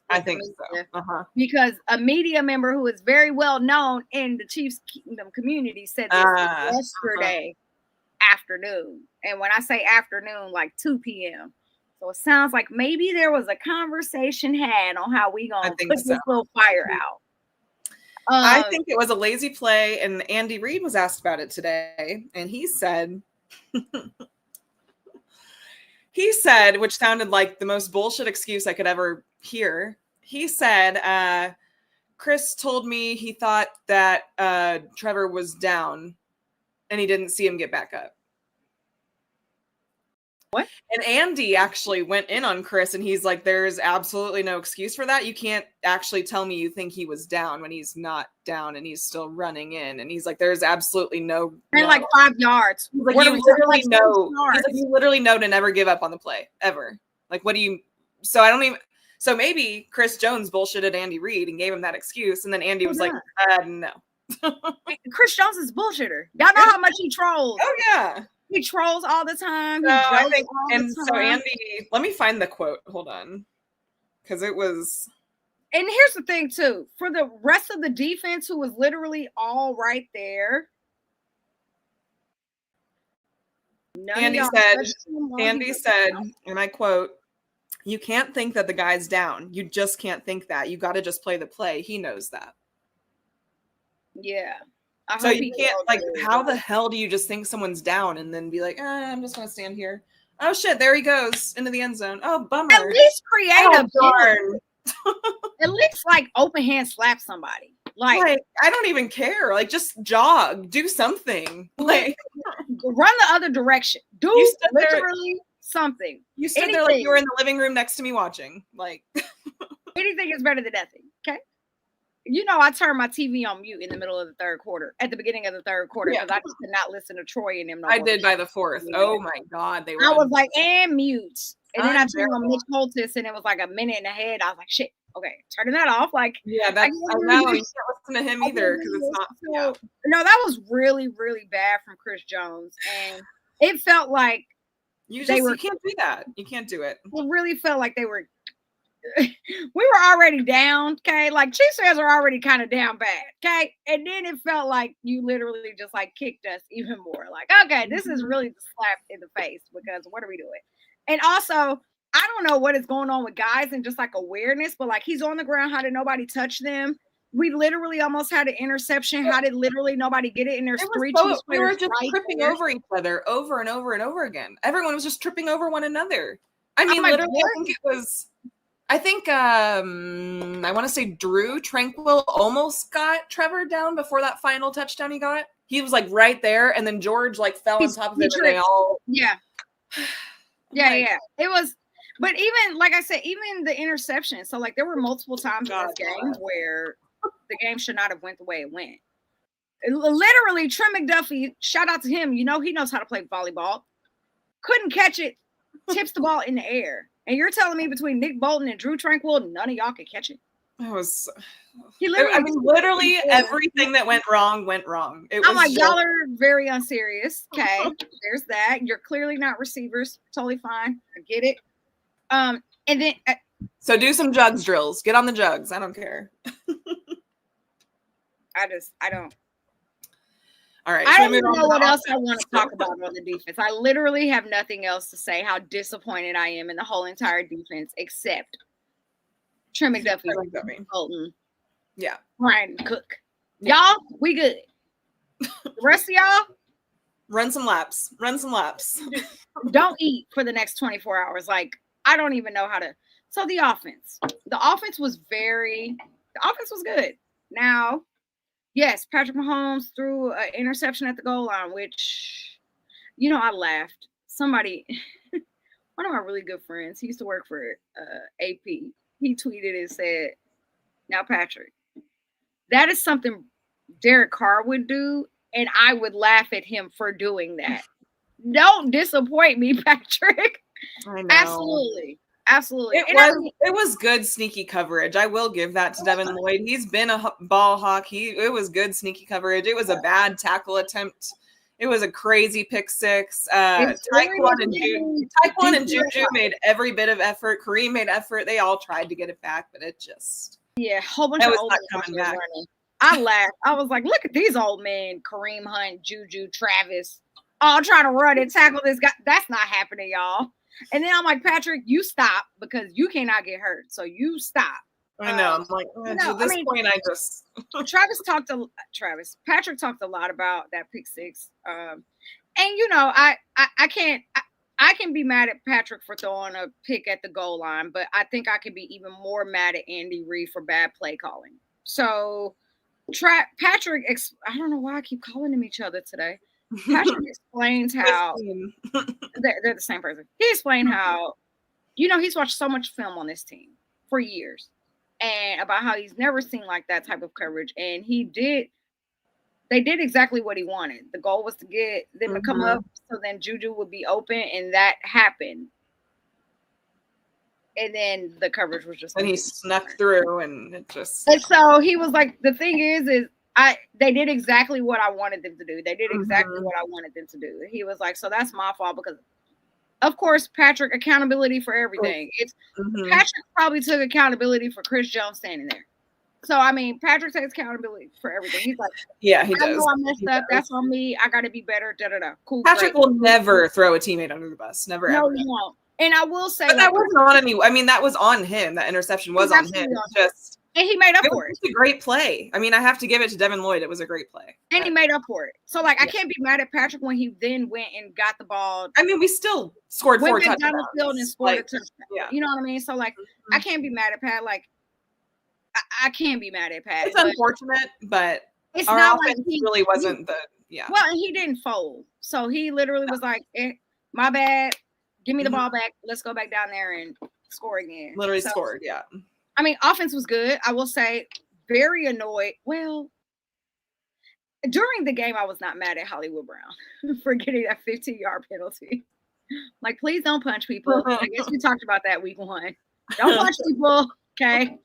I think so. Because a media member who is very well known in the Chiefs Kingdom community said this yesterday afternoon. And when I say afternoon, like 2 p.m. So it sounds like maybe there was a conversation had on how we gonna put this little fire out. I think it was a lazy play, and Andy Reid was asked about it today, and he said, which sounded like the most bullshit excuse I could ever hear. He said, Chris told me he thought that Trevor was down, and he didn't see him get back up. What? And Andy actually went in on Chris, and he's like, there's absolutely no excuse for that. You can't actually tell me you think he was down when he's not down and he's still running in. And he's like, there's absolutely no. Like 5 yards. He's like, you literally know to never give up on the play, ever. Like, what do you. So I don't even. So maybe Chris Jones bullshitted Andy Reid and gave him that excuse. And then Andy was like, no. Chris Jones is bullshitter. Y'all know how much he trolls. Oh, yeah. He trolls all the time. So Andy, let me find the quote. Hold on. Because it was. And here's the thing, too. For the rest of the defense, who was literally all right there. Andy said, and I quote, you can't think that the guy's down. You just can't think that. You got to just play the play. He knows that. Yeah. So you can't, like, how the hell do you just think someone's down and then be like, I'm just going to stand here. Oh, shit, there he goes into the end zone. Oh, bummer. At least create at least, like, open hand slap somebody. Like, I don't even care. Like, just jog. Do something. Like, run the other direction. Do literally something. You stood there like you were in the living room next to me watching. Like, anything is better than nothing, okay? You know, I turned my TV on mute in the middle of the third quarter, at the beginning of the third quarter, because I just could not listen to Troy and them. I did by the fourth. Oh my God. I was like, and mute. And then I turned on Mitch Holtis, and it was like a minute and ahead. I was like, shit, okay, turning that off. Like, yeah, that's, I know. You can't listen to him either, because it's not. No, that was really, really bad from Chris Jones. And it felt like you can't do that. You can't do it. It really felt like they were. We were already down, okay? Like, Chiefs fans are already kind of down bad, okay? And then it felt like you literally just, like, kicked us even more. Like, okay, this is really the slap in the face, because what are we doing? And also, I don't know what is going on with guys and just, like, awareness, but, like, he's on the ground. How did nobody touch them? We literally almost had an interception. How did literally nobody get it? And there's three Chiefs players. We were just tripping over each other over and over and over again. Everyone was just tripping over one another. I mean, literally, I think it was... I want to say Drew Tranquil almost got Trevor down before that final touchdown he got. He was like right there, and then George like fell on top of it, and they all. Yeah. It was, but even like I said, even the interception. So like there were multiple times in this game where the game should not have went the way it went. Literally, Trent McDuffie, shout out to him. You know he knows how to play volleyball. Couldn't catch it, tips the ball in the air. And you're telling me between Nick Bolton and Drew Tranquil, none of y'all could catch it? It was. Literally Everything that went wrong went wrong. I'm like, y'all are very unserious. Okay, there's that. You're clearly not receivers. Totally fine. I get it. And then so do some jugs drills. Get on the jugs. I don't care. I don't. All right. I don't even know what else I want to talk about on the defense. I literally have nothing else to say how disappointed I am in the whole entire defense except Trey McDuffie, Colton, Brian Cook. Y'all, we good. The rest of y'all, run some laps. Don't eat for the next 24 hours. Like, I don't even know how to. So the offense was good. Now, yes, Patrick Mahomes threw an interception at the goal line, which, I laughed. Somebody, one of my really good friends, he used to work for AP. He tweeted and said, "Now, Patrick, that is something Derek Carr would do, and I would laugh at him for doing that. Don't disappoint me, Patrick." I know. Absolutely. It was good sneaky coverage. I will give that to Devin Lloyd. He's been a ball hawk. It was good sneaky coverage. It was a bad tackle attempt. It was a crazy pick six. Taekwon and Juju made every bit of effort. Kareem made effort. They all tried to get it back, but it just whole bunch of old men coming back. I laughed. I was like, look at these old men, Kareem Hunt, Juju, Travis, all trying to run and tackle this guy. That's not happening, y'all. And then I'm like, Patrick, you stop because you cannot get hurt. So you stop. I know. I'm like, at this point, I just Patrick talked a lot about that pick six. And I can be mad at Patrick for throwing a pick at the goal line, but I think I can be even more mad at Andy Reid for bad play calling. So Patrick, I don't know why I keep calling them each other today. Patrick explains how they're the same person. He explained how, he's watched so much film on this team for years and about how he's never seen like that type of coverage. And they did exactly what he wanted. The goal was to get them to come up so then Juju would be open, and that happened. And then the coverage was just. And he snuck through, and it just. And so he was like, the thing is they did exactly what I wanted them to do. They did exactly what I wanted them to do. He was like, so that's my fault because, of course, Patrick, accountability for everything. It's Patrick probably took accountability for Chris Jones standing there. So, Patrick takes accountability for everything. He's like, yeah, he does. I know I messed up. That's on me. I got to be better. Da-da-da. Cool. Patrick will never throw a teammate under the bus. Never, ever. No, he won't. And I will say. But that wasn't on any. That was on him. That interception was on him. And he made up for it. It was a great play. I have to give it to Devin Lloyd. It was a great play. And he made up for it. So, I can't be mad at Patrick when he then went and got the ball. We still scored 4 touchdowns. Down the field and scored a touchdown. Yeah. You know what I mean? So, I can't be mad at Pat. I can't be mad at Pat. It's unfortunate, but it's our not offense really wasn't the. Yeah. Well, and he didn't fold. So, he literally was like, my bad. Give me the ball back. Let's go back down there and score again. Literally scored, yeah. Offense was good. I will say, very annoyed. Well, during the game, I was not mad at Hollywood Brown for getting that 15-yard penalty. Please don't punch people. I guess we talked about that week 1. Don't punch people, okay?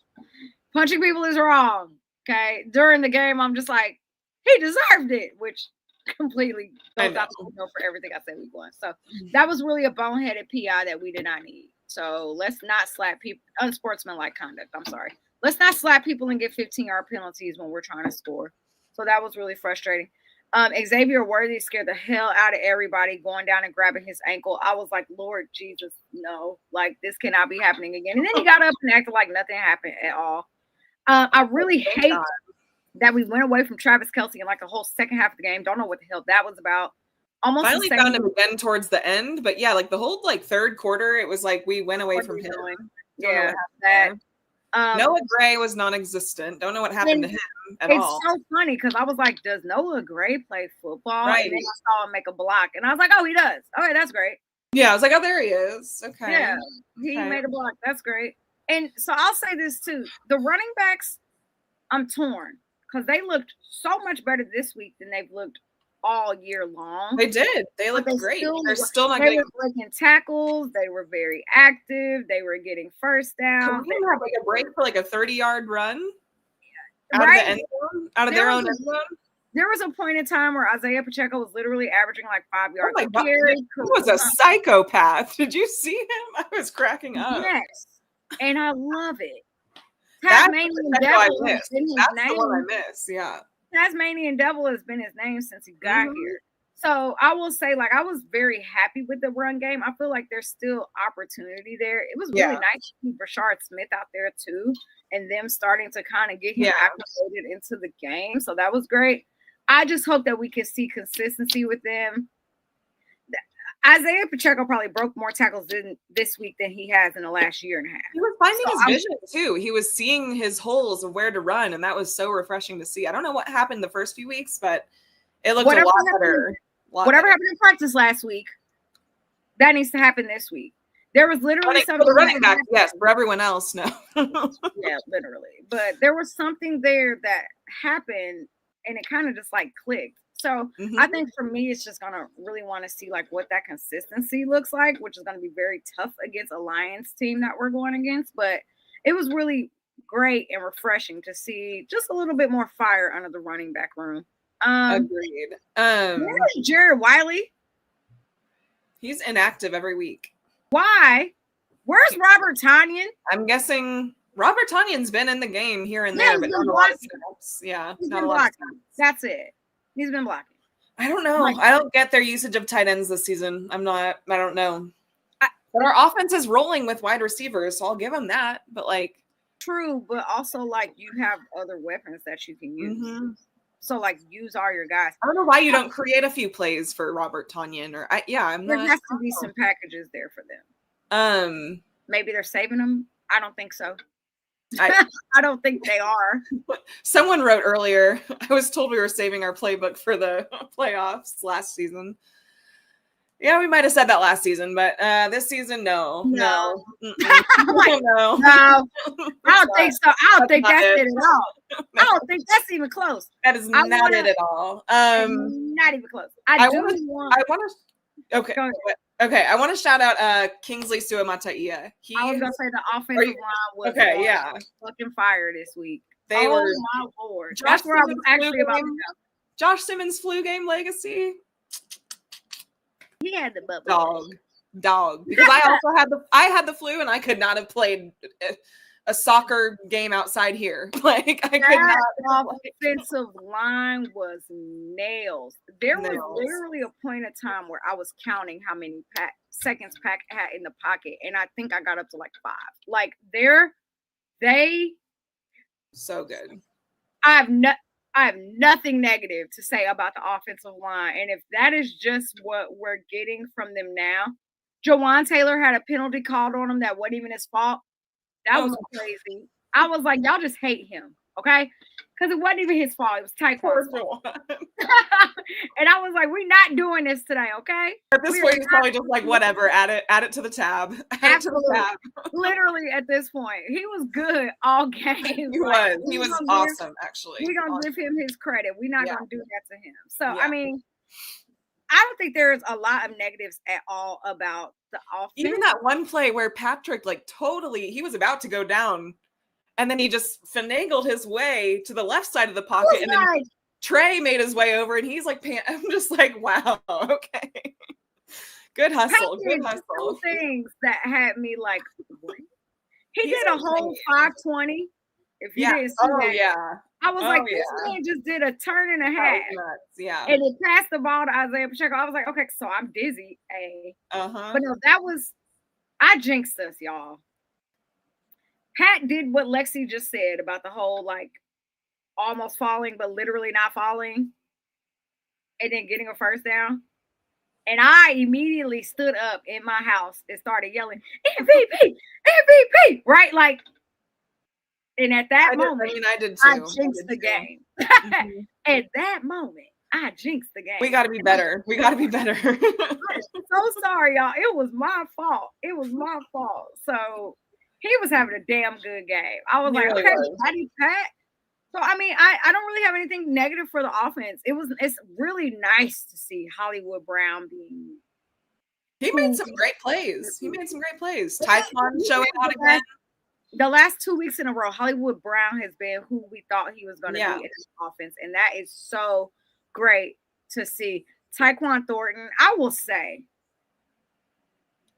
Punching people is wrong, okay? During the game, I'm just like, he deserved it, which completely goes out the window for everything I said week 1. So that was really a boneheaded PI that we did not need. So let's not slap people, unsportsmanlike conduct. I'm sorry. Let's not slap people and get 15-yard penalties when we're trying to score. So that was really frustrating. Xavier Worthy scared the hell out of everybody going down and grabbing his ankle. I was like, Lord Jesus, no, this cannot be happening again. And then he got up and acted like nothing happened at all. I really hate that we went away from Travis Kelce in the whole second half of the game. Don't know what the hell that was about. Almost finally found him again towards the end, but yeah, the whole third quarter, it was we went away from him. Yeah, that. Noah Gray was non-existent. Don't know what happened to him at all. It's so funny because I was like, does Noah Gray play football? Right. And then I saw him make a block, and I was like, oh, he does. Okay, that's great. Yeah, I was like, oh, there he is. Okay. Yeah, he made a block. That's great. And so I'll say this too: the running backs, I'm torn because they looked so much better this week than they've looked all year long. They did. They looked great. They're still not getting. They were breaking tackles. They were very active. They were getting first down. Can we have like a break for like a 30-yard run out of the end zone, out of their own end zone? There was a point in time where Isaiah Pacheco was literally averaging like 5 yards. Oh my God. He was a psychopath. Did you see him? I was cracking up. Yes, and I love it. Tasmanian Devil has been his name. That's the one I miss. Yeah. Tasmanian Devil has been his name since he got here. So I will say, like, I was very happy with the run game. I feel like there's still opportunity there. It was really nice to see Rashard Smith out there too, and them starting to kind of get him acclimated into the game. So that was great. I just hope that we can see consistency with them. Isaiah Pacheco probably broke more tackles this week than he has in the last year and a half. He was finding his vision too. He was seeing his holes of where to run, and that was so refreshing to see. I don't know what happened the first few weeks, but it looked a lot better. Whatever happened in practice last week, that needs to happen this week. There was literally something for the running back, yes. For everyone else, no. Yeah, literally. But there was something there that happened, and it kind of just like clicked. So I think for me, it's just gonna really want to see like what that consistency looks like, which is gonna be very tough against a Lions team that we're going against. But it was really great and refreshing to see just a little bit more fire under the running back room. Agreed. Where's Jared Wiley? He's inactive every week. Why? Where's Robert Tonyan? I'm guessing Robert Tonyan's been in the game here and there, but not a lot of snaps. Yeah, not a lot of snaps. That's it. He's been blocking. I don't know. I don't get their usage of tight ends this season. I don't know. But our offense is rolling with wide receivers, so I'll give them that. But like, true, but also like you have other weapons that you can use. So like use all your guys. I don't know why you don't create a few plays for Robert Tonyan or there has to be some packages there for them. Maybe they're saving them. I don't think so. I don't think they are. Someone wrote earlier, I was told we were saving our playbook for the playoffs last season. Yeah, we might have said that last season, but this season, no. No. No. I don't think so. I don't think that's it at all. I don't think that's even close. That is not it at all. Not even close. I want to. Okay. Okay, I want to shout out Kingsley Suamataia. I was gonna say the offensive line was fucking fire this week. They were. My Lord, that's where I was actually about to go. Josh Simmons flu game legacy. He had the bubble. Dog. Because I had the flu and I could not have played a soccer game outside here. Like I could not. Offensive line was nails. There was literally a point of time where I was counting how many seconds Pack had in the pocket, and I think I got up to like 5. Like they so good. I have nothing negative to say about the offensive line. And if that is just what we're getting from them now, Jawan Taylor had a penalty called on him that wasn't even his fault. That was crazy. I was like, y'all just hate him, okay? Because it wasn't even his fault. It was Tyquan's fault. And I was like, we're not doing this today, okay? At this point, he's probably just like, whatever, add it to the tab. Absolutely. Literally at this point. He was good all game. He was awesome, actually. We're going to give him his credit. We're not going to do that to him. So, I mean, I don't think there's a lot of negatives at all about the offense. Even that one play where Patrick, like, he was about to go down, and then he just finagled his way to the left side of the pocket, and then Trey made his way over, and he's like, I'm just like, wow, okay. Good hustle. Good hustle. Two things that had me like, he did a whole 520. If you didn't see that. Yeah. I was like, this man just did a turn and a half. Yeah. And he passed the ball to Isaiah Pacheco. I was like, okay, so I'm dizzy. But no, I jinxed us, y'all. Pat did what Lexi just said about the whole, like, almost falling, but literally not falling. And then getting a first down. And I immediately stood up in my house and started yelling, MVP, MVP, right? Like, and at that moment, I did too. I jinxed the game. At that moment, I jinxed the game. We got to be better. So sorry, y'all. It was my fault. So he was having a damn good game. I was like, okay, Daddy Pat, So I mean, I don't really have anything negative for the offense. It's really nice to see Hollywood Brown being. He made some great plays. Typhon showing out again. The last 2 weeks in a row, Hollywood Brown has been who we thought he was going to be in this offense, and that is so great to see. Tyquan Thornton, I will say,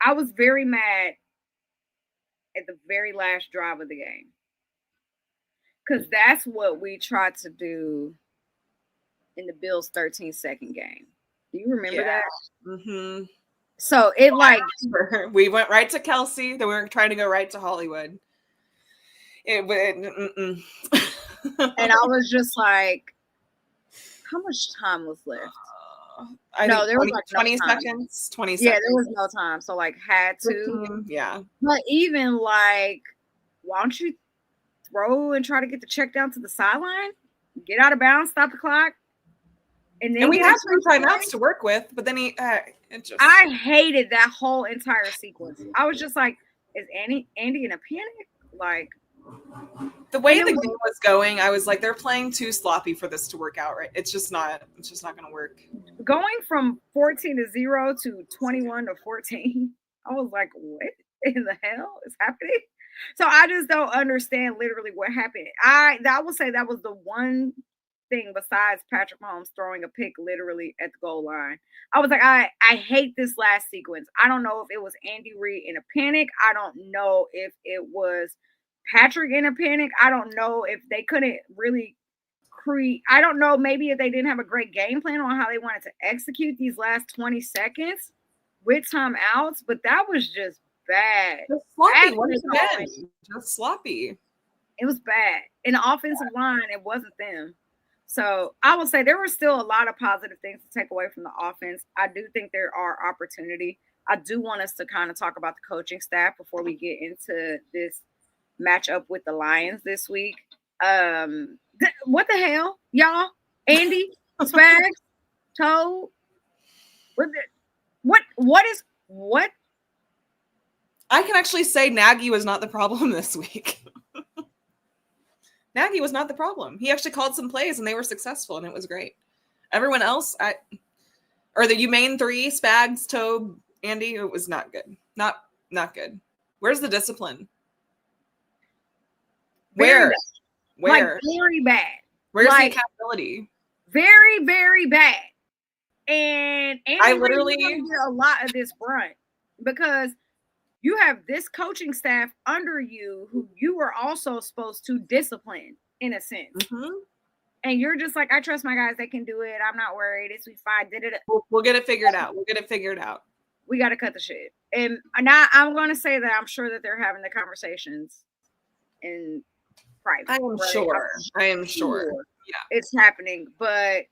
I was very mad at the very last drive of the game because that's what we tried to do in the Bills' 13-second game. Do you remember that? Mm-hmm. So it we went right to Kelsey. Then we were trying to go right to Hollywood. And I was just like, how much time was left? There was like 20 seconds. 20 seconds. Yeah, there was no time. So had to. 15, yeah. But even why don't you throw and try to get the check down to the sideline? Get out of bounds, stop the clock. And we had 3 timeouts to work with, but then I hated that whole entire sequence. I was just like, is Andy in a panic? The way the game was going, I was like, they're playing too sloppy for this to work out right. It's just not going to work. Going from 14-0 to 21-14, I was like, what in the hell is happening? So I just don't understand literally what happened. I will say that was the one thing besides Patrick Mahomes throwing a pick literally at the goal line. I was like, I hate this last sequence. I don't know if it was Andy Reid in a panic. I don't know if it was Patrick in a panic. I don't know if they couldn't really create. I don't know. Maybe if they didn't have a great game plan on how they wanted to execute these last 20 seconds with timeouts, but that was just bad. Just sloppy. It was bad. In the offensive line, it wasn't them. So I will say there were still a lot of positive things to take away from the offense. I do think there are opportunity. I do want us to kind of talk about the coaching staff before we get into this matchup with the Lions this week. What the hell, y'all? Andy, Spags, Toad. What? I can actually say Nagy was not the problem this week. Nagy was not the problem. He actually called some plays and they were successful and it was great. Everyone else, the main 3, Spags, Toad, Andy, it was not good. Not good. Where's the discipline? Where? Very bad. Where's the accountability? Very, very bad. And I literally get a lot of this brunt because you have this coaching staff under you who you were also supposed to discipline in a sense. Mm-hmm. And you're just like, I trust my guys. They can do it. I'm not worried. It's fine. We'll get it figured out. We got to cut the shit. And now I'm going to say that I'm sure that they're having the conversations in private. I am sure. Yeah. It's happening. But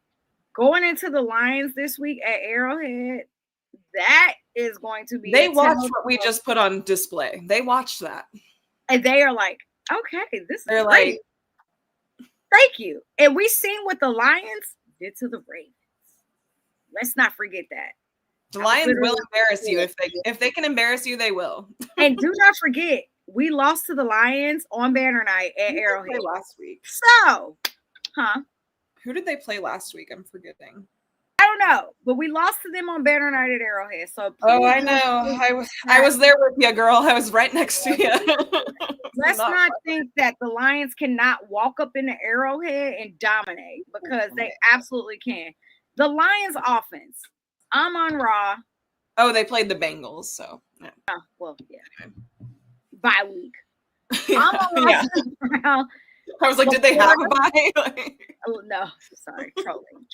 going into the Lions this week at Arrowhead, that is going to be. They watched what we just put on display. They watched that. And they are like, okay, this is They're great. Thank you. And we seen what the Lions did to the Ravens. Let's not forget that. The Lions will embarrass you. If they can embarrass you, they will. And do not forget, we lost to the Lions on Banner Night at Arrowhead last week. So, who did they play last week? I'm forgetting. I don't know, but we lost to them on Banner Night at Arrowhead. So, I know. I was there with you, girl. I was right next to you. Let's not think that the Lions cannot walk up in the Arrowhead and dominate because they absolutely can. The Lions offense, Amon-Ra. Oh, they played the Bengals, so. Yeah. Bye week. Amon-Ra. I was like, did they have a bye? Oh, no. Sorry. Trolling.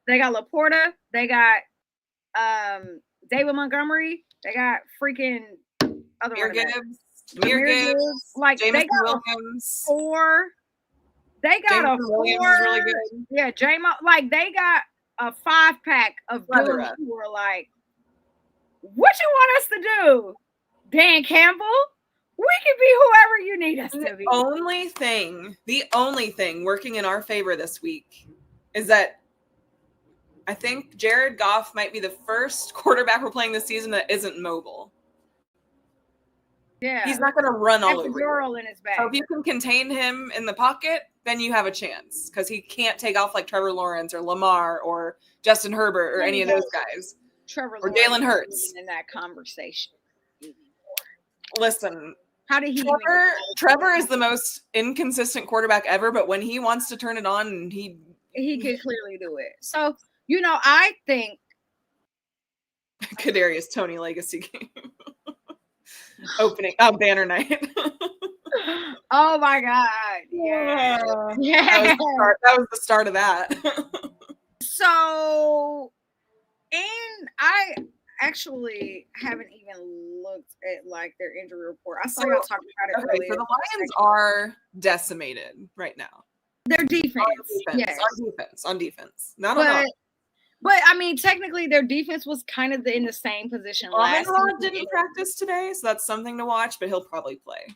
They got Laporta. They got David Montgomery. They got freaking other Gibbs. Like Jameson they got Williams. 4. They got Jameson a 4. Williams is really good. Yeah, they got a 5-pack of dudes who were like, what you want us to do? Dan Campbell? We can be whoever you need us to be. The only thing working in our favor this week is that I think Jared Goff might be the first quarterback we're playing this season that isn't mobile. Yeah. He's not going to run all over you. In his back. So if you can contain him in the pocket, then you have a chance because he can't take off like Trevor Lawrence or Lamar or Justin Herbert or any of those guys. Trevor or Lawrence Jalen Hurts in that conversation. Listen, how did he? Trevor is the most inconsistent quarterback ever, but when he wants to turn it on, he can clearly do it. So I think Kadarius Toney legacy game. Opening banner night. Oh my God. Yeah. That was the start of that. So, and I actually haven't even looked at like their injury report. I saw y'all talking about it earlier. So the Lions are decimated right now. Their defense. Yes. On defense. Not on offense. But I mean, technically, their defense was kind of in the same position last Amon-Ra didn't practice today, so that's something to watch. But he'll probably play.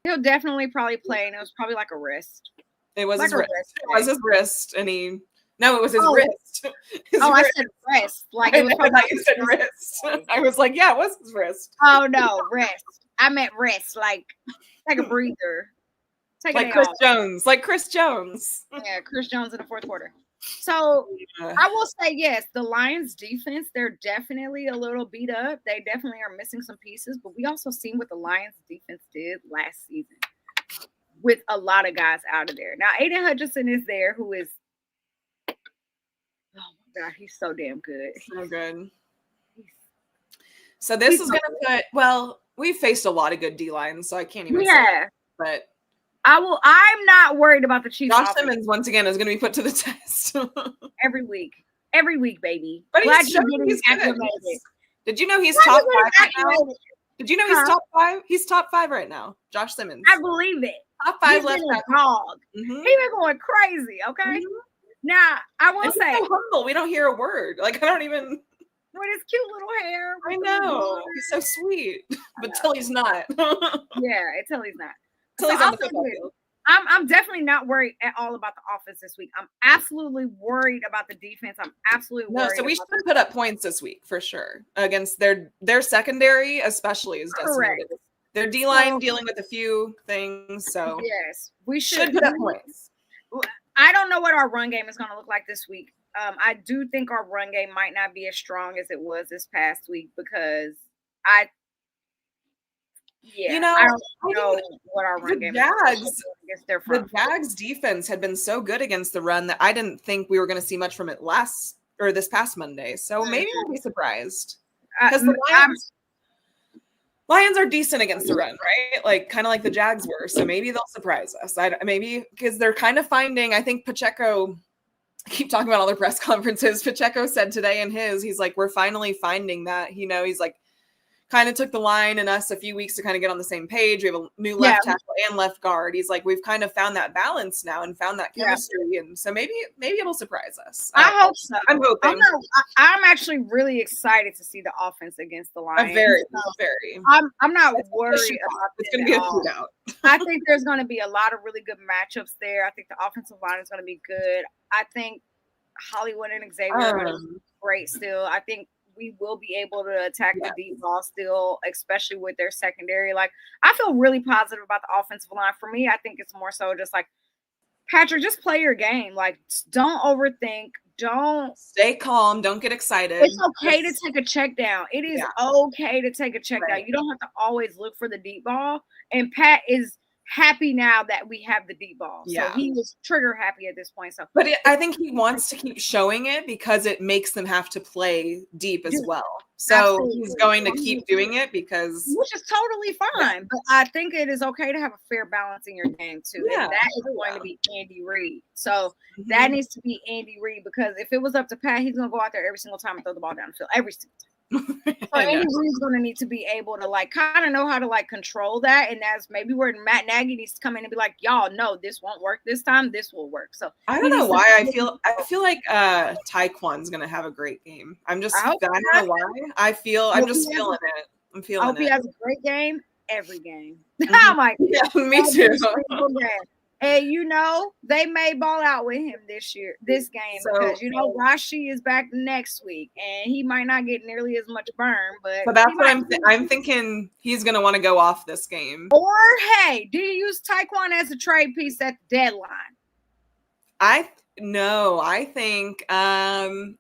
He'll definitely probably play, and it was probably like a wrist. It was his wrist. It was his wrist, and it was his wrist. I said wrist. Like it was. I thought you said wrist. I was like, yeah, it was his wrist. Oh no, wrist. I meant wrist, like a breather. Like Chris Jones. Like Chris Jones. Yeah, Chris Jones in the fourth quarter. So I will say, yes, the Lions defense, they're definitely a little beat up. They definitely are missing some pieces, but we also seen what the Lions defense did last season with a lot of guys out of there. Now, Aiden Hutchinson is there, who is, oh my God, he's so damn good. So good. So this is going to put, we've faced a lot of good D-lines, so I can't even say that, but I'm not worried about the Chiefs. Josh Simmons once again is going to be put to the test every week, baby. But he's acclimated. Did you know he's top 5 right now? Did you know he's top 5? He's top 5 right now. Josh Simmons. I believe it. Top 5 left dog. He's been going crazy. Okay. Mm-hmm. Now I will say, so humble. We don't hear a word. Like I don't even. With his cute little hair. I know. He's so sweet, but till he's not. Yeah, until he's not. So on the football field. I'm definitely not worried at all about the offense this week. I'm absolutely worried about the defense. I'm absolutely worried. So we should put up points this week for sure against their secondary, especially is decimated. Their D-line dealing with a few things. So yes, we should put up points. I don't know what our run game is going to look like this week. I do think our run game might not be as strong as it was this past week because I don't know what our run game is. The Jags defense had been so good against the run that I didn't think we were going to see much from it this past Monday. So maybe we'll be surprised because the Lions are decent against the run, right? Like kind of like the Jags were. So maybe they'll surprise us. Maybe because they're kind of finding. I think Pacheco. I keep talking about all their press conferences. Pacheco said today in he's like, we're finally finding that, he's like, kind of took the line and us a few weeks to kind of get on the same page. We have a new left tackle and left guard. He's like, we've kind of found that balance now and found that chemistry. And so maybe it'll surprise us. I hope so. I'm hoping. I'm actually really excited to see the offense against the Lions. Very. I'm not worried about it's going to be a shootout. I think there's going to be a lot of really good matchups there. I think the offensive line is going to be good. I think Hollywood and Xavier are going to be great still. I think we will be able to attack the deep ball still, especially with their secondary. Like, I feel really positive about the offensive line. For me, I think it's more so just like, Patrick, just play your game. Like, don't overthink. Don't stay calm. Don't get excited. It's okay to take a check down. It is okay to take a check down. You don't have to always look for the deep ball. And Pat is happy now that we have the deep ball. So he was trigger happy at this point. So, but I think he wants to keep showing it because it makes them have to play deep as well. So he's going to keep doing it because, which is totally fine. But I think it is okay to have a fair balance in your game too. And that is going to be Andy Reid. So that needs to be Andy Reid because if it was up to Pat, he's going to go out there every single time and throw the ball down the field every single time. So Andy Reid's going to need to be able to like kind of know how to like control that, and that's maybe where Matt Nagy needs to come in and be like, y'all, no, this won't work this time. This will work. So I don't know why I feel like Tyquan's going to have a great game. I don't know why. I'm just feeling it. I'm feeling it. I hope he has a great game every game. I'm like, me too. And they may ball out with him this game, because Rashi is back next week, and he might not get nearly as much burn. But that's what I'm thinking. He's gonna want to go off this game. Or hey, do you use Tyquan as a trade piece at the deadline? I think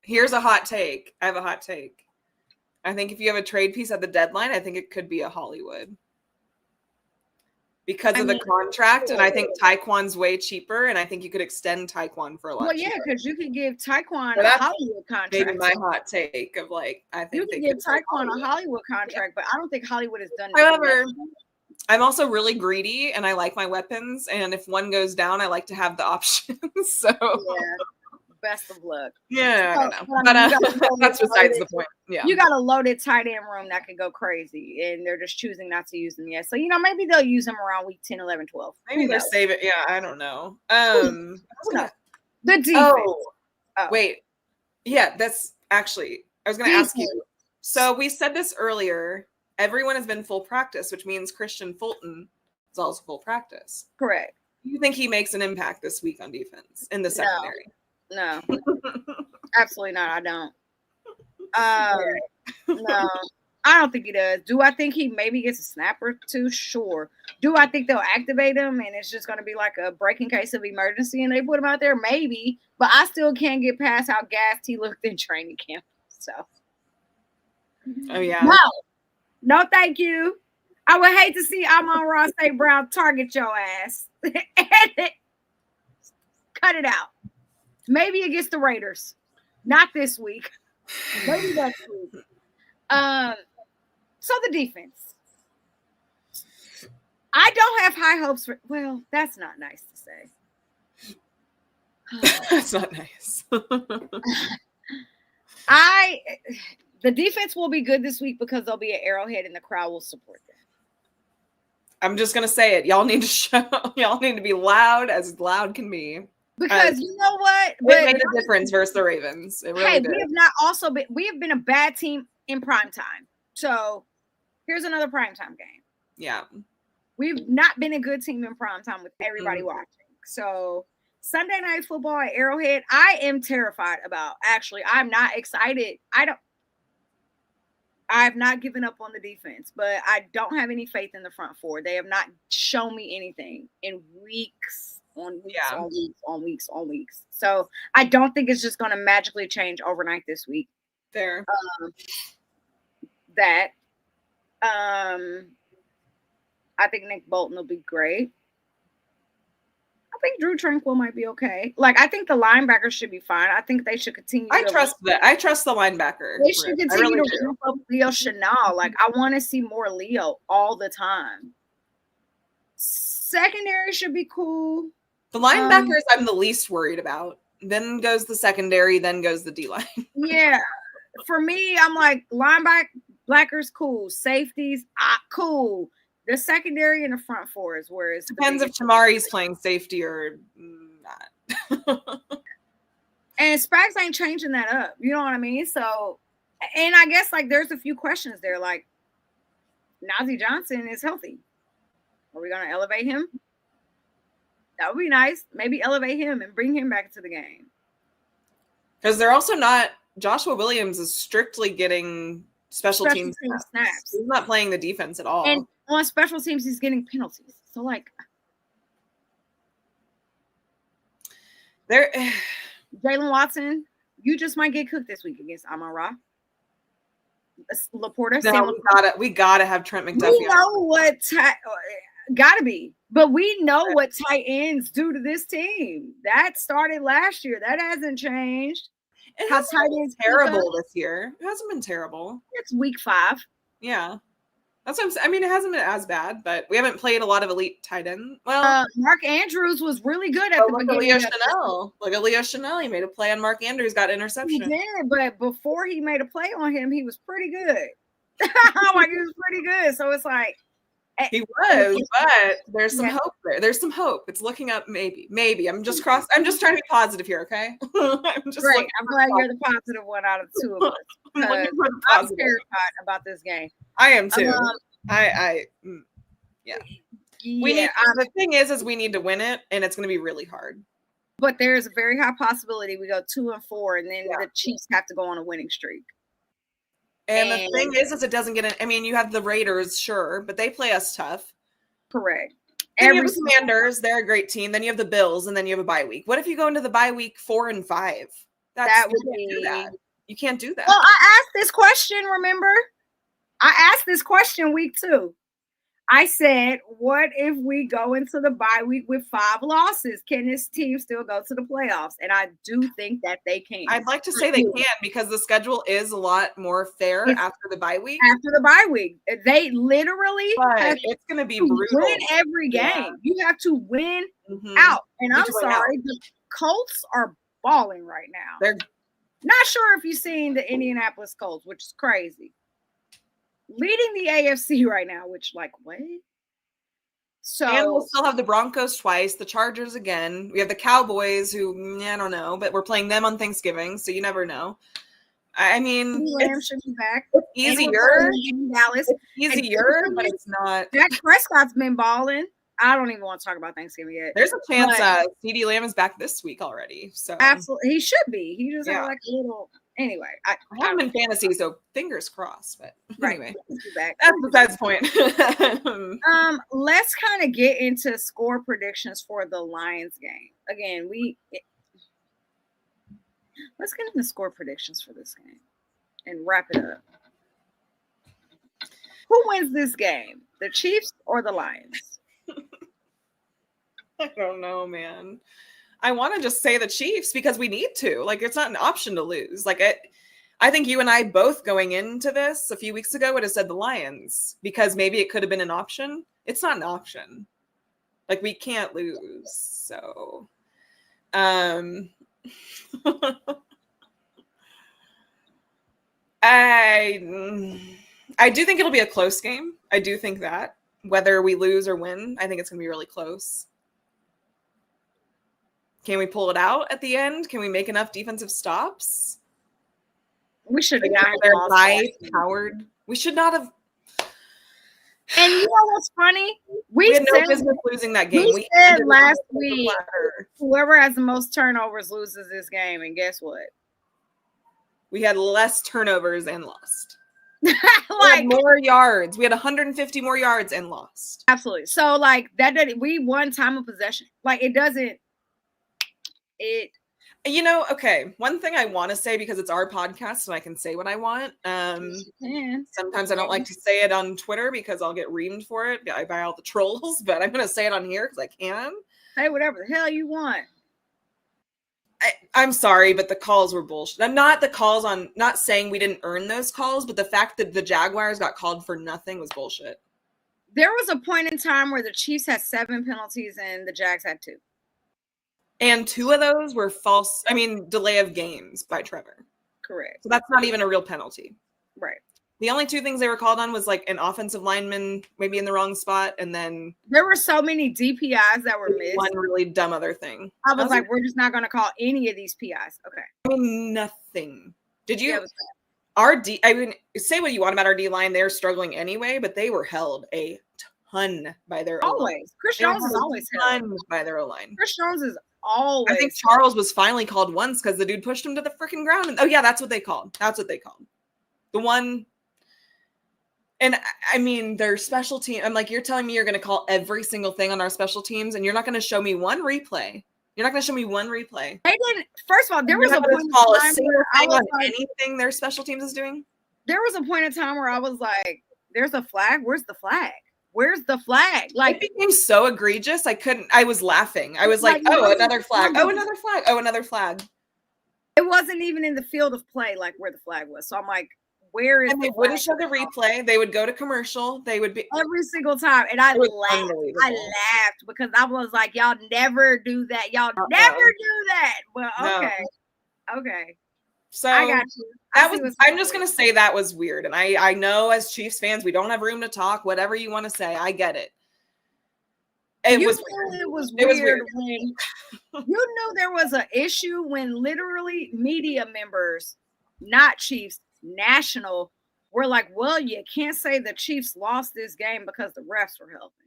here's a hot take. I have a hot take. I think if you have a trade piece at the deadline, I think it could be a Hollywood. Because of the contract, and I think Tyquan's way cheaper, and I think you could extend Tyquan for a lot. Well, yeah, because you could give Tyquan a Hollywood contract. Maybe my hot take of I think you could give Tyquan a Hollywood contract, but I don't think Hollywood has done. However, I'm also really greedy, and I like my weapons, and if one goes down, I like to have the options. So yeah. Best of luck. Yeah, I don't know. But that's besides the point. Yeah. You got a loaded tight end room that could go crazy, and they're just choosing not to use them yet. So, maybe they'll use them around week 10, 11, 12. Maybe they're saving. Yeah, I don't know. The defense. Oh, wait. Yeah, that's actually, I was going to ask you. So we said this earlier. Everyone has been full practice, which means Christian Fulton is also full practice. Correct. Do you think he makes an impact this week on defense in the secondary? No, absolutely not. I don't. No, I don't think he does. Do I think he maybe gets a snap or two? Sure. Do I think they'll activate him and it's just going to be like a break in case of emergency and they put him out there? Maybe, but I still can't get past how gassed he looked in training camp. So, oh yeah, no, thank you. I would hate to see Amon-Ra St. Brown target your ass. Cut it out. Maybe against the Raiders. Not this week. Maybe next week. So the defense. I don't have high hopes for. Well, that's not nice to say. That's not nice. The defense will be good this week because there'll be an Arrowhead and the crowd will support them. I'm just gonna say it. Y'all need to be loud as loud can be. Because you know what? It made a difference versus the Ravens. It really did. We have been a bad team in prime time. So here's another prime time game. Yeah. We've not been a good team in prime time with everybody watching. So Sunday Night Football at Arrowhead, I am terrified about. Actually, I'm not excited. I've not given up on the defense, but I don't have any faith in the front four. They have not shown me anything in weeks. On weeks. So I don't think it's just going to magically change overnight this week. Fair. I think Nick Bolton will be great. I think Drew Tranquil might be okay. I think the linebackers should be fine. I think they should continue. I trust the linebacker. They should continue to ramp up Leo Chenal. I want to see more Leo all the time. Secondary should be cool. The linebackers I'm the least worried about. Then goes the secondary, then goes the D-line. Yeah. For me, I'm like linebackers, cool. Safeties, cool. The secondary and the front four is where it's depends if Tamari's playing safety or not. And Spags ain't changing that up. You know what I mean? So, and I guess there's a few questions there. Najee Johnson is healthy. Are we going to elevate him? That would be nice. Maybe elevate him and bring him back into the game. Because they're also not – Joshua Williams is strictly getting special team snaps. He's not playing the defense at all. And on special teams, he's getting penalties. So, Jalen Watson, you just might get cooked this week against Amon-Ra. Laporta. No, we gotta have Trent McDuffie. We know what gotta be, but we know what tight ends do to this team. That started last year. That hasn't changed. It hasn't been terrible this year. It hasn't been terrible. It's week 5. Yeah. That's what I'm saying. I mean, it hasn't been as bad, but we haven't played a lot of elite tight end. Well, Mark Andrews was really good at the beginning. Look at Leo Chenal. He made a play on Mark Andrews, got interception. He did, but before he made a play on him, he was pretty good. He was pretty good. So it's he was, but there's some hope there. There's some hope. It's looking up. Maybe. I'm just trying to be positive here. Okay. I'm glad you're the positive one out of the two of us. I'm terrified about this game. I am too. Yeah. The thing is we need to win it, and it's going to be really hard. But there's a very high possibility we go 2-4, and then the Chiefs have to go on a winning streak. And the thing is it doesn't get in. I mean, you have the Raiders, sure, but they play us tough. Correct. Then you have the Commanders, they're a great team. Then you have the Bills, and then you have a bye week. What if you go into the bye week 4-5? That would you can't do that. You can't do that. Well, I asked this question, remember? I asked this question week 2. I said, what if we go into the bye week with 5 losses? Can this team still go to the playoffs? And I do think that they can. I'd like to say they can, because the schedule is a lot more fair after the bye week. After the bye week. They literally it's going to be brutal. Win every game. Yeah. You have to win out. And I'm sorry, the Colts are balling right now. They're not sure if you've seen the Indianapolis Colts, which is crazy. Leading the AFC right now, which what? So and we'll still have the Broncos twice, the Chargers again. We have the Cowboys, who I don't know, but we're playing them on Thanksgiving, so you never know. I mean, Lamb should be back. It's easier in Dallas. It's easier, but it's not. Dak Prescott's been balling. I don't even want to talk about Thanksgiving yet. There's a chance CeeDee Lamb is back this week already. So absolutely, he should be. He just had a little. Anyway, I have him in fantasy, so fingers crossed. But anyway, that's besides the point. Let's kind of get into score predictions for the Lions game. Again, let's get into score predictions for this game and wrap it up. Who wins this game, the Chiefs or the Lions? I don't know, man. I want to just say the Chiefs because we need to. It's not an option to lose. I think you and I both going into this a few weeks ago would have said the Lions because maybe it could have been an option. It's not an option. We can't lose. So, I do think it'll be a close game. I do think that whether we lose or win, I think it's going to be really close. Can we pull it out at the end? Can we make enough defensive stops? We should not have Howard. We should not have. And you know what's funny? We had no business losing that game. We said last week, whoever has the most turnovers loses this game. And guess what? We had less turnovers and lost. We had more yards. We had 150 more yards and lost. Absolutely. So that we won time of possession. It doesn't. Okay. One thing I want to say because it's our podcast and I can say what I want. Sometimes I don't like to say it on Twitter because I'll get reamed for it by all the trolls, but I'm going to say it on here because I can. Say whatever the hell you want. I'm sorry, but the calls were bullshit. I'm not not saying we didn't earn those calls, but the fact that the Jaguars got called for nothing was bullshit. There was a point in time where the Chiefs had 7 penalties and the Jags had 2. And 2 of those were false. Delay of games by Trevor. Correct. So that's not even a real penalty. Right. The only 2 things they were called on was an offensive lineman maybe in the wrong spot. And then there were so many DPIs that were missed. One really dumb other thing. I was like, we're just not going to call any of these PIs. Okay. Nothing. Did you? Say what you want about our D line. They're struggling anyway, but they were held a ton by their always. Chris Jones is always held by their O-line. Chris Jones is always. I think Charles was finally called once because the dude pushed him to the freaking ground. And, that's what they called. The one. And their special team. I'm you're telling me you're going to call every single thing on our special teams, and you're not going to show me one replay. They didn't. First of all, there was a point in time where I was anything their special teams is doing. There was a point in time where I was like, "There's a flag. Where's the flag? Where's the flag?" It became so egregious. I was laughing. I was like, "Oh, another flag. Oh, another flag. Oh, another flag." It wasn't even in the field of play, where the flag was. So I'm like, where is? And they wouldn't show the replay. They would go to commercial. They would be every single time, and I laughed because I was like, "Y'all never do that. Y'all never do that." Well, okay. So I got you. I'm just gonna say that was weird, and I know as Chiefs fans we don't have room to talk. Whatever you want to say, I get it. It was weird when you knew there was an issue when literally media members, not Chiefs, national, were like, "Well, you can't say the Chiefs lost this game because the refs were helping."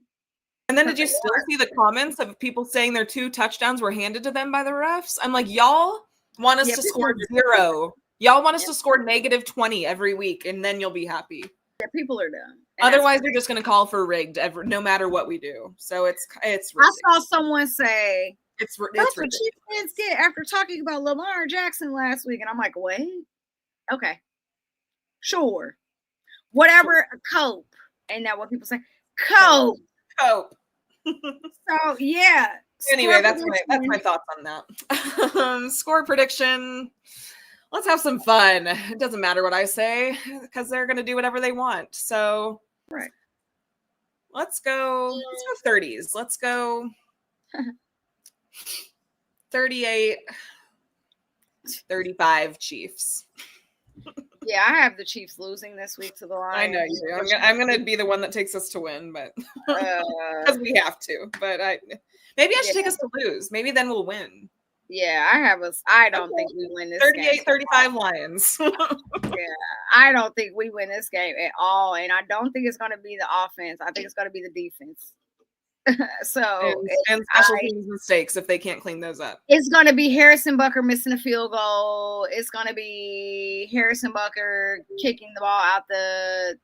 And then did you still see the comments of people saying their 2 touchdowns were handed to them by the refs? I'm like, y'all want us to score 0. Y'all want us to score -20 every week, and then you'll be happy. Yeah, people are dumb. Otherwise, they're just going to call for rigged no matter what we do. So it's ridiculous. I saw someone say, that's what Chiefs fans get after talking about Lamar Jackson last week. And I'm like, wait, okay, sure. Whatever, cope. And now what people say, cope. Cope. So, yeah. Anyway, that's my thoughts on that. Score prediction. Let's have some fun. It doesn't matter what I say because they're going to do whatever they want. So right. Let's go 30s. Let's go 38-35 Chiefs. Yeah, I have the Chiefs losing this week to the Lions. I know you do. I'm gonna be the one that takes us to win, but because we have to. But maybe I should take us to lose. Maybe then we'll win. Yeah, I don't think we win this 38-35 Lions. Yeah, I don't think we win this game at all. And I don't think it's going to be the offense. I think it's going to be the defense. And special teams mistakes if they can't clean those up. It's going to be Harrison Butker missing a field goal. It's going to be Harrison Butker kicking the ball out the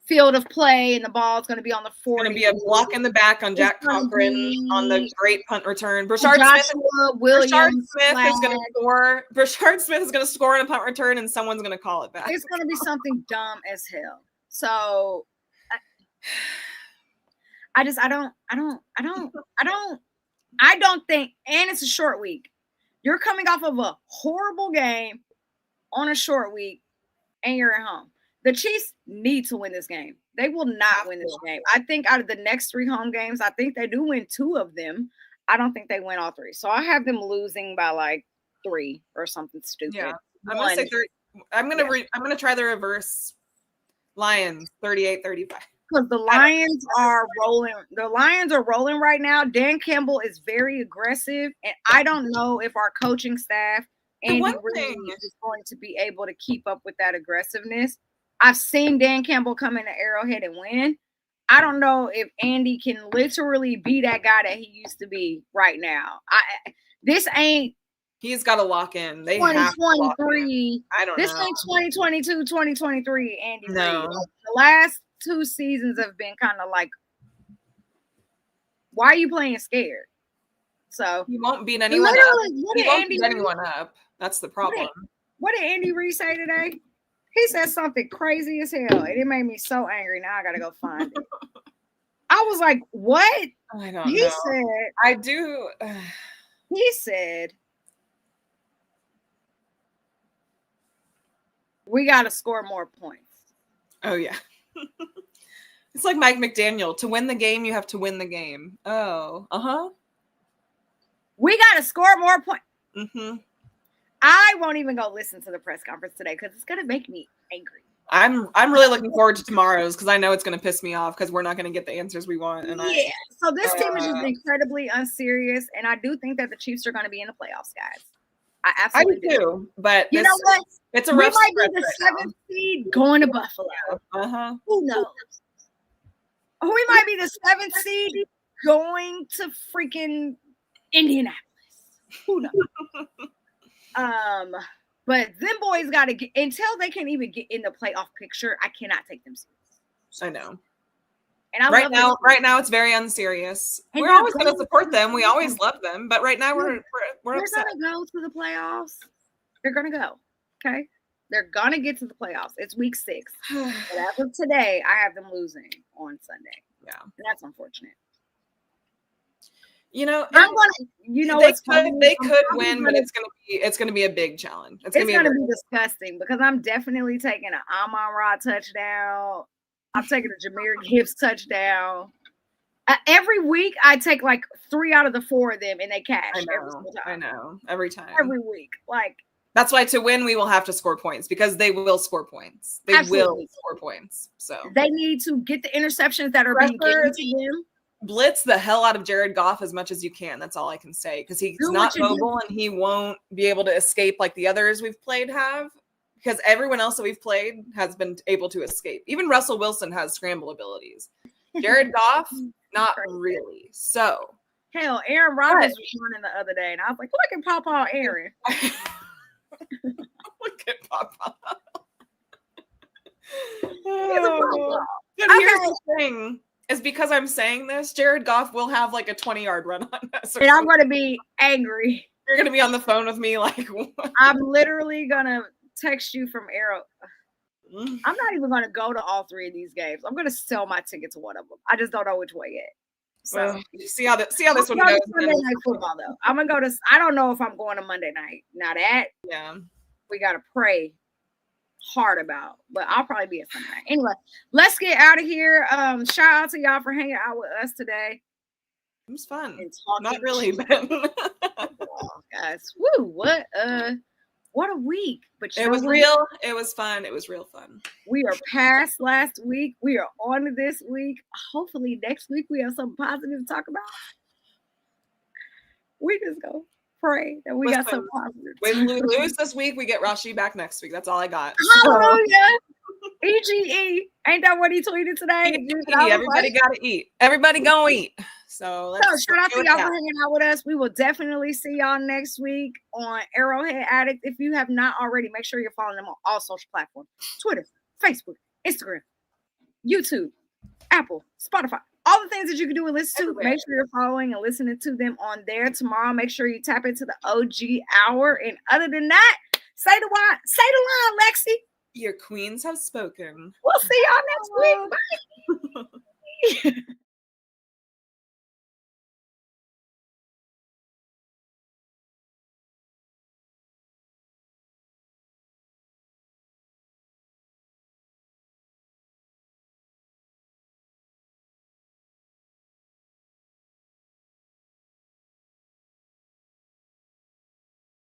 field of play, and the ball is going to be on the 40. It's going to be a block in the back on Jack Cochran on the great punt return. Brashard Smith is going to score. Brashard Smith is going to score in a punt return, and someone's going to call it back. It's going to be something dumb as hell. So I don't think, and it's a short week. You're coming off of a horrible game on a short week, and you're at home. The Chiefs need to win this game. They will not win this game. I think out of the next 3 home games, I think they do win 2 of them. I don't think they win all 3. So I have them losing by like 3 or something stupid. Yeah, I'm gonna say 30. I'm gonna try the reverse. Lions 38-35. Because the Lions are rolling. The Lions are rolling right now. Dan Campbell is very aggressive, and I don't know if our coaching staff and is going to be able to keep up with that aggressiveness. I've seen Dan Campbell come into Arrowhead and win. I don't know if Andy can literally be that guy that he used to be right now. This ain't. He's got to lock in. They 2023. I don't know. This ain't 2022, 2023. Andy. No. The last 2 seasons have been kind of like, why are you playing scared? So he won't beat anyone up. He won't beat anyone up. That's the problem. What did Andy Reid say today? He said something crazy as hell, and it made me so angry. Now I gotta go find it. I was like, "What?" I don't know. He said, "I do." He said, "We gotta score more points." Oh yeah, it's like Mike McDaniel. To win the game, you have to win the game. Oh, We gotta score more points. Mm-hmm. I won't even go listen to the press conference today because it's gonna make me angry. I'm really looking forward to tomorrow's because I know it's gonna piss me off because we're not gonna get the answers we want. And so this team is just incredibly unserious, and I do think that the Chiefs are gonna be in the playoffs, guys. I absolutely do. But you know what? It's a we rough might be the 7th seed going to Buffalo. Who knows? We might be the 7th seed going to freaking Indianapolis. Who knows? But them boys got to get until they can even get in the playoff picture. I cannot take them serious. I know. And right now it's very unserious. And we're always going to support them. We always love them, but right now we're upset. They're going to go to the playoffs. They're going to go. Okay, they're going to get to the playoffs. It's week 6. But as of today, I have them losing on Sunday. Yeah, and that's unfortunate. You know, they could win, but it's gonna be a big challenge. It's gonna be disgusting because I'm definitely taking an Amon-Ra touchdown. I'm taking a Jahmyr Gibbs touchdown. Every week, I take like 3 out of the 4 of them, and they cash. I know. Every time. Every week, like that's why to win we will have to score points because they will score points. They will score points. So they need to get the interceptions that are being given to them. Blitz the hell out of Jared Goff as much as you can. That's all I can say because he's not mobile and he won't be able to escape like the others we've played have because everyone else that we've played has been able to escape. Even Russell Wilson has scramble abilities. Jared Goff, not really. So hell, Aaron Rodgers was running the other day, and I was like, look at Papa Aaron. Look at Papa. Oh. But here's the thing. Is because I'm saying this, Jared Goff will have like a 20-yard run on us. And I'm going to be angry. You're going to be on the phone with me like, what? I'm literally going to text you from Arrow. I'm not even going to go to all three of these games. I'm going to sell my ticket to one of them. I just don't know which way yet. So see how this one goes. Sunday night football though. I'm going to go to, I don't know if I'm going to Monday night. Now that we got to pray hard about, but I'll probably be at Sunday night. Anyway, let's get out of here. Shout out to y'all for hanging out with us today. It was fun. Not really, but oh, guys, woo! What a week! But it was real. It was fun. It was real fun. We are past last week. We are on to this week. Hopefully, next week we have something positive to talk about. We just go pray that we got some positive. We lose this week. We get Rashi back next week. That's all I got. Hallelujah. EGE. Ain't that what he tweeted today? Everybody got to eat. Everybody gonna eat. So shout out to y'all for hanging out with us. We will definitely see y'all next week on Arrowhead Addict. If you have not already, make sure you're following them on all social platforms: Twitter, Facebook, Instagram, YouTube, Apple, Spotify. All the things that you can do and listen to, make sure you're following and listening to them on there. Tomorrow, make sure you tap into the OG hour. And other than that, say the line, Lexi. Your queens have spoken. We'll see y'all next week. Bye.